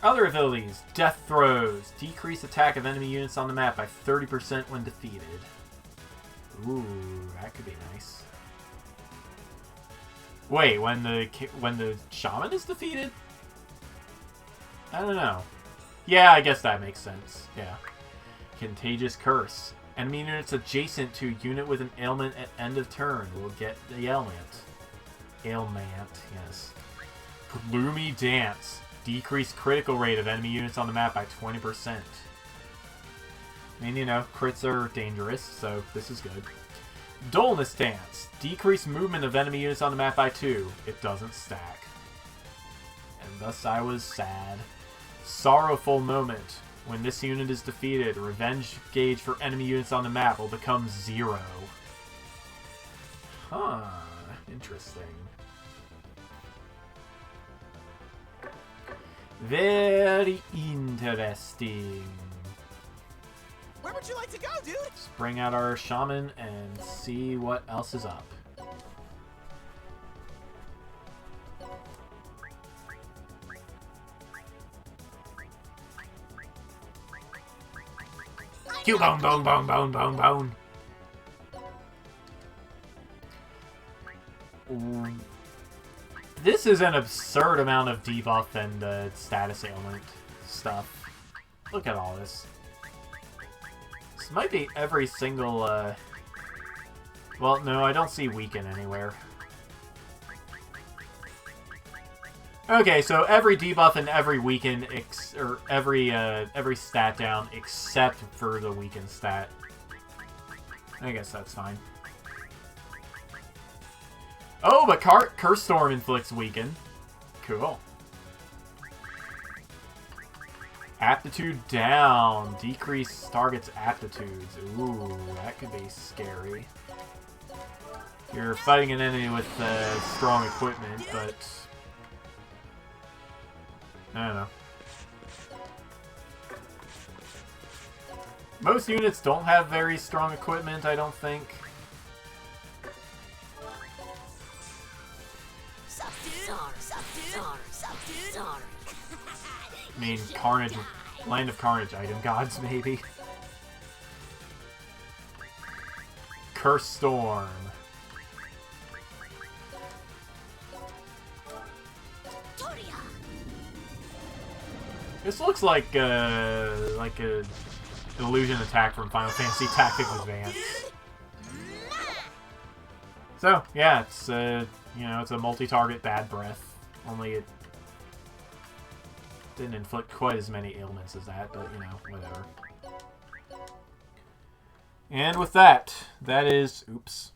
Other abilities: Death Throws. Decrease attack of enemy units on the map by 30% when defeated. Ooh, that could be nice. Wait, when the Shaman is defeated? I don't know. Yeah, I guess that makes sense. Yeah. Contagious Curse. Enemy units adjacent to unit with an ailment at end of turn will get the ailment. Ailment, yes. Gloomy Dance. Decreased critical rate of enemy units on the map by 20%. I mean, you know, crits are dangerous, so this is good. Dullness Dance. Decreased movement of enemy units on the map by 2. It doesn't stack. And thus I was sad. Sorrowful Moment. When this unit is defeated, revenge gauge for enemy units on the map will become 0. Huh. Interesting. Very interesting. Where would you like to go, dude? Let's bring out our shaman and see what else is up. Bone, bone, bone, bone, bone, bone. This is an absurd amount of debuff and status ailment stuff. Look at all this. This might be every single, well, no, I don't see weaken anywhere. Okay, so every debuff and every weaken, or every stat down except for the weaken stat. I guess that's fine. Oh, but Curse Storm inflicts weaken. Cool. Aptitude down. Decrease target's aptitudes. Ooh, that could be scary. You're fighting an enemy with strong equipment, but I don't know. Most units don't have very strong equipment, I don't think. I mean, Carnage, Land of Carnage item gods, maybe. Curse Storm. This looks like a illusion attack from Final Fantasy Tactics Advance. So yeah, it's you know, it's a multi-target bad breath. Only it didn't inflict quite as many ailments as that, but you know, whatever. And with that, that is oops.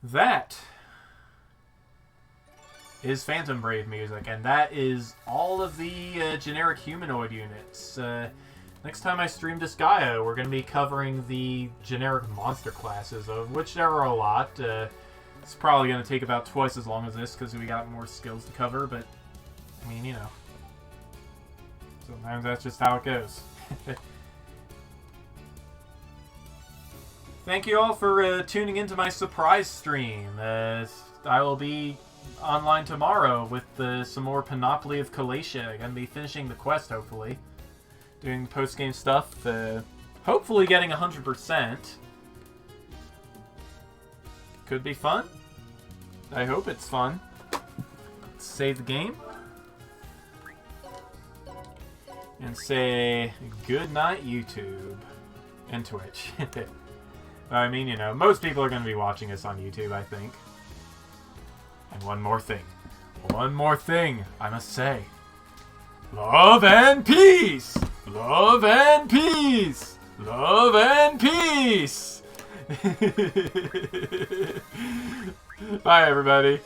That is Phantom Brave music, and that is all of the generic humanoid units. Next time I stream Disgaea, we're going to be covering the generic monster classes, of which there are a lot. It's probably going to take about twice as long as this, because we got more skills to cover, but, I mean, you know. Sometimes that's just how it goes. Thank you all for tuning into my surprise stream. I will be online tomorrow with some more Panoply of Calatia. I'm going to be finishing the quest, hopefully. Doing post-game stuff. Hopefully getting 100%. Could be fun. I hope it's fun. Let's save the game. And say good night, YouTube. And Twitch. I mean, you know, most people are going to be watching us on YouTube, I think. And one more thing. One more thing I must say. Love and peace! Love and peace! Love and peace! Bye, everybody.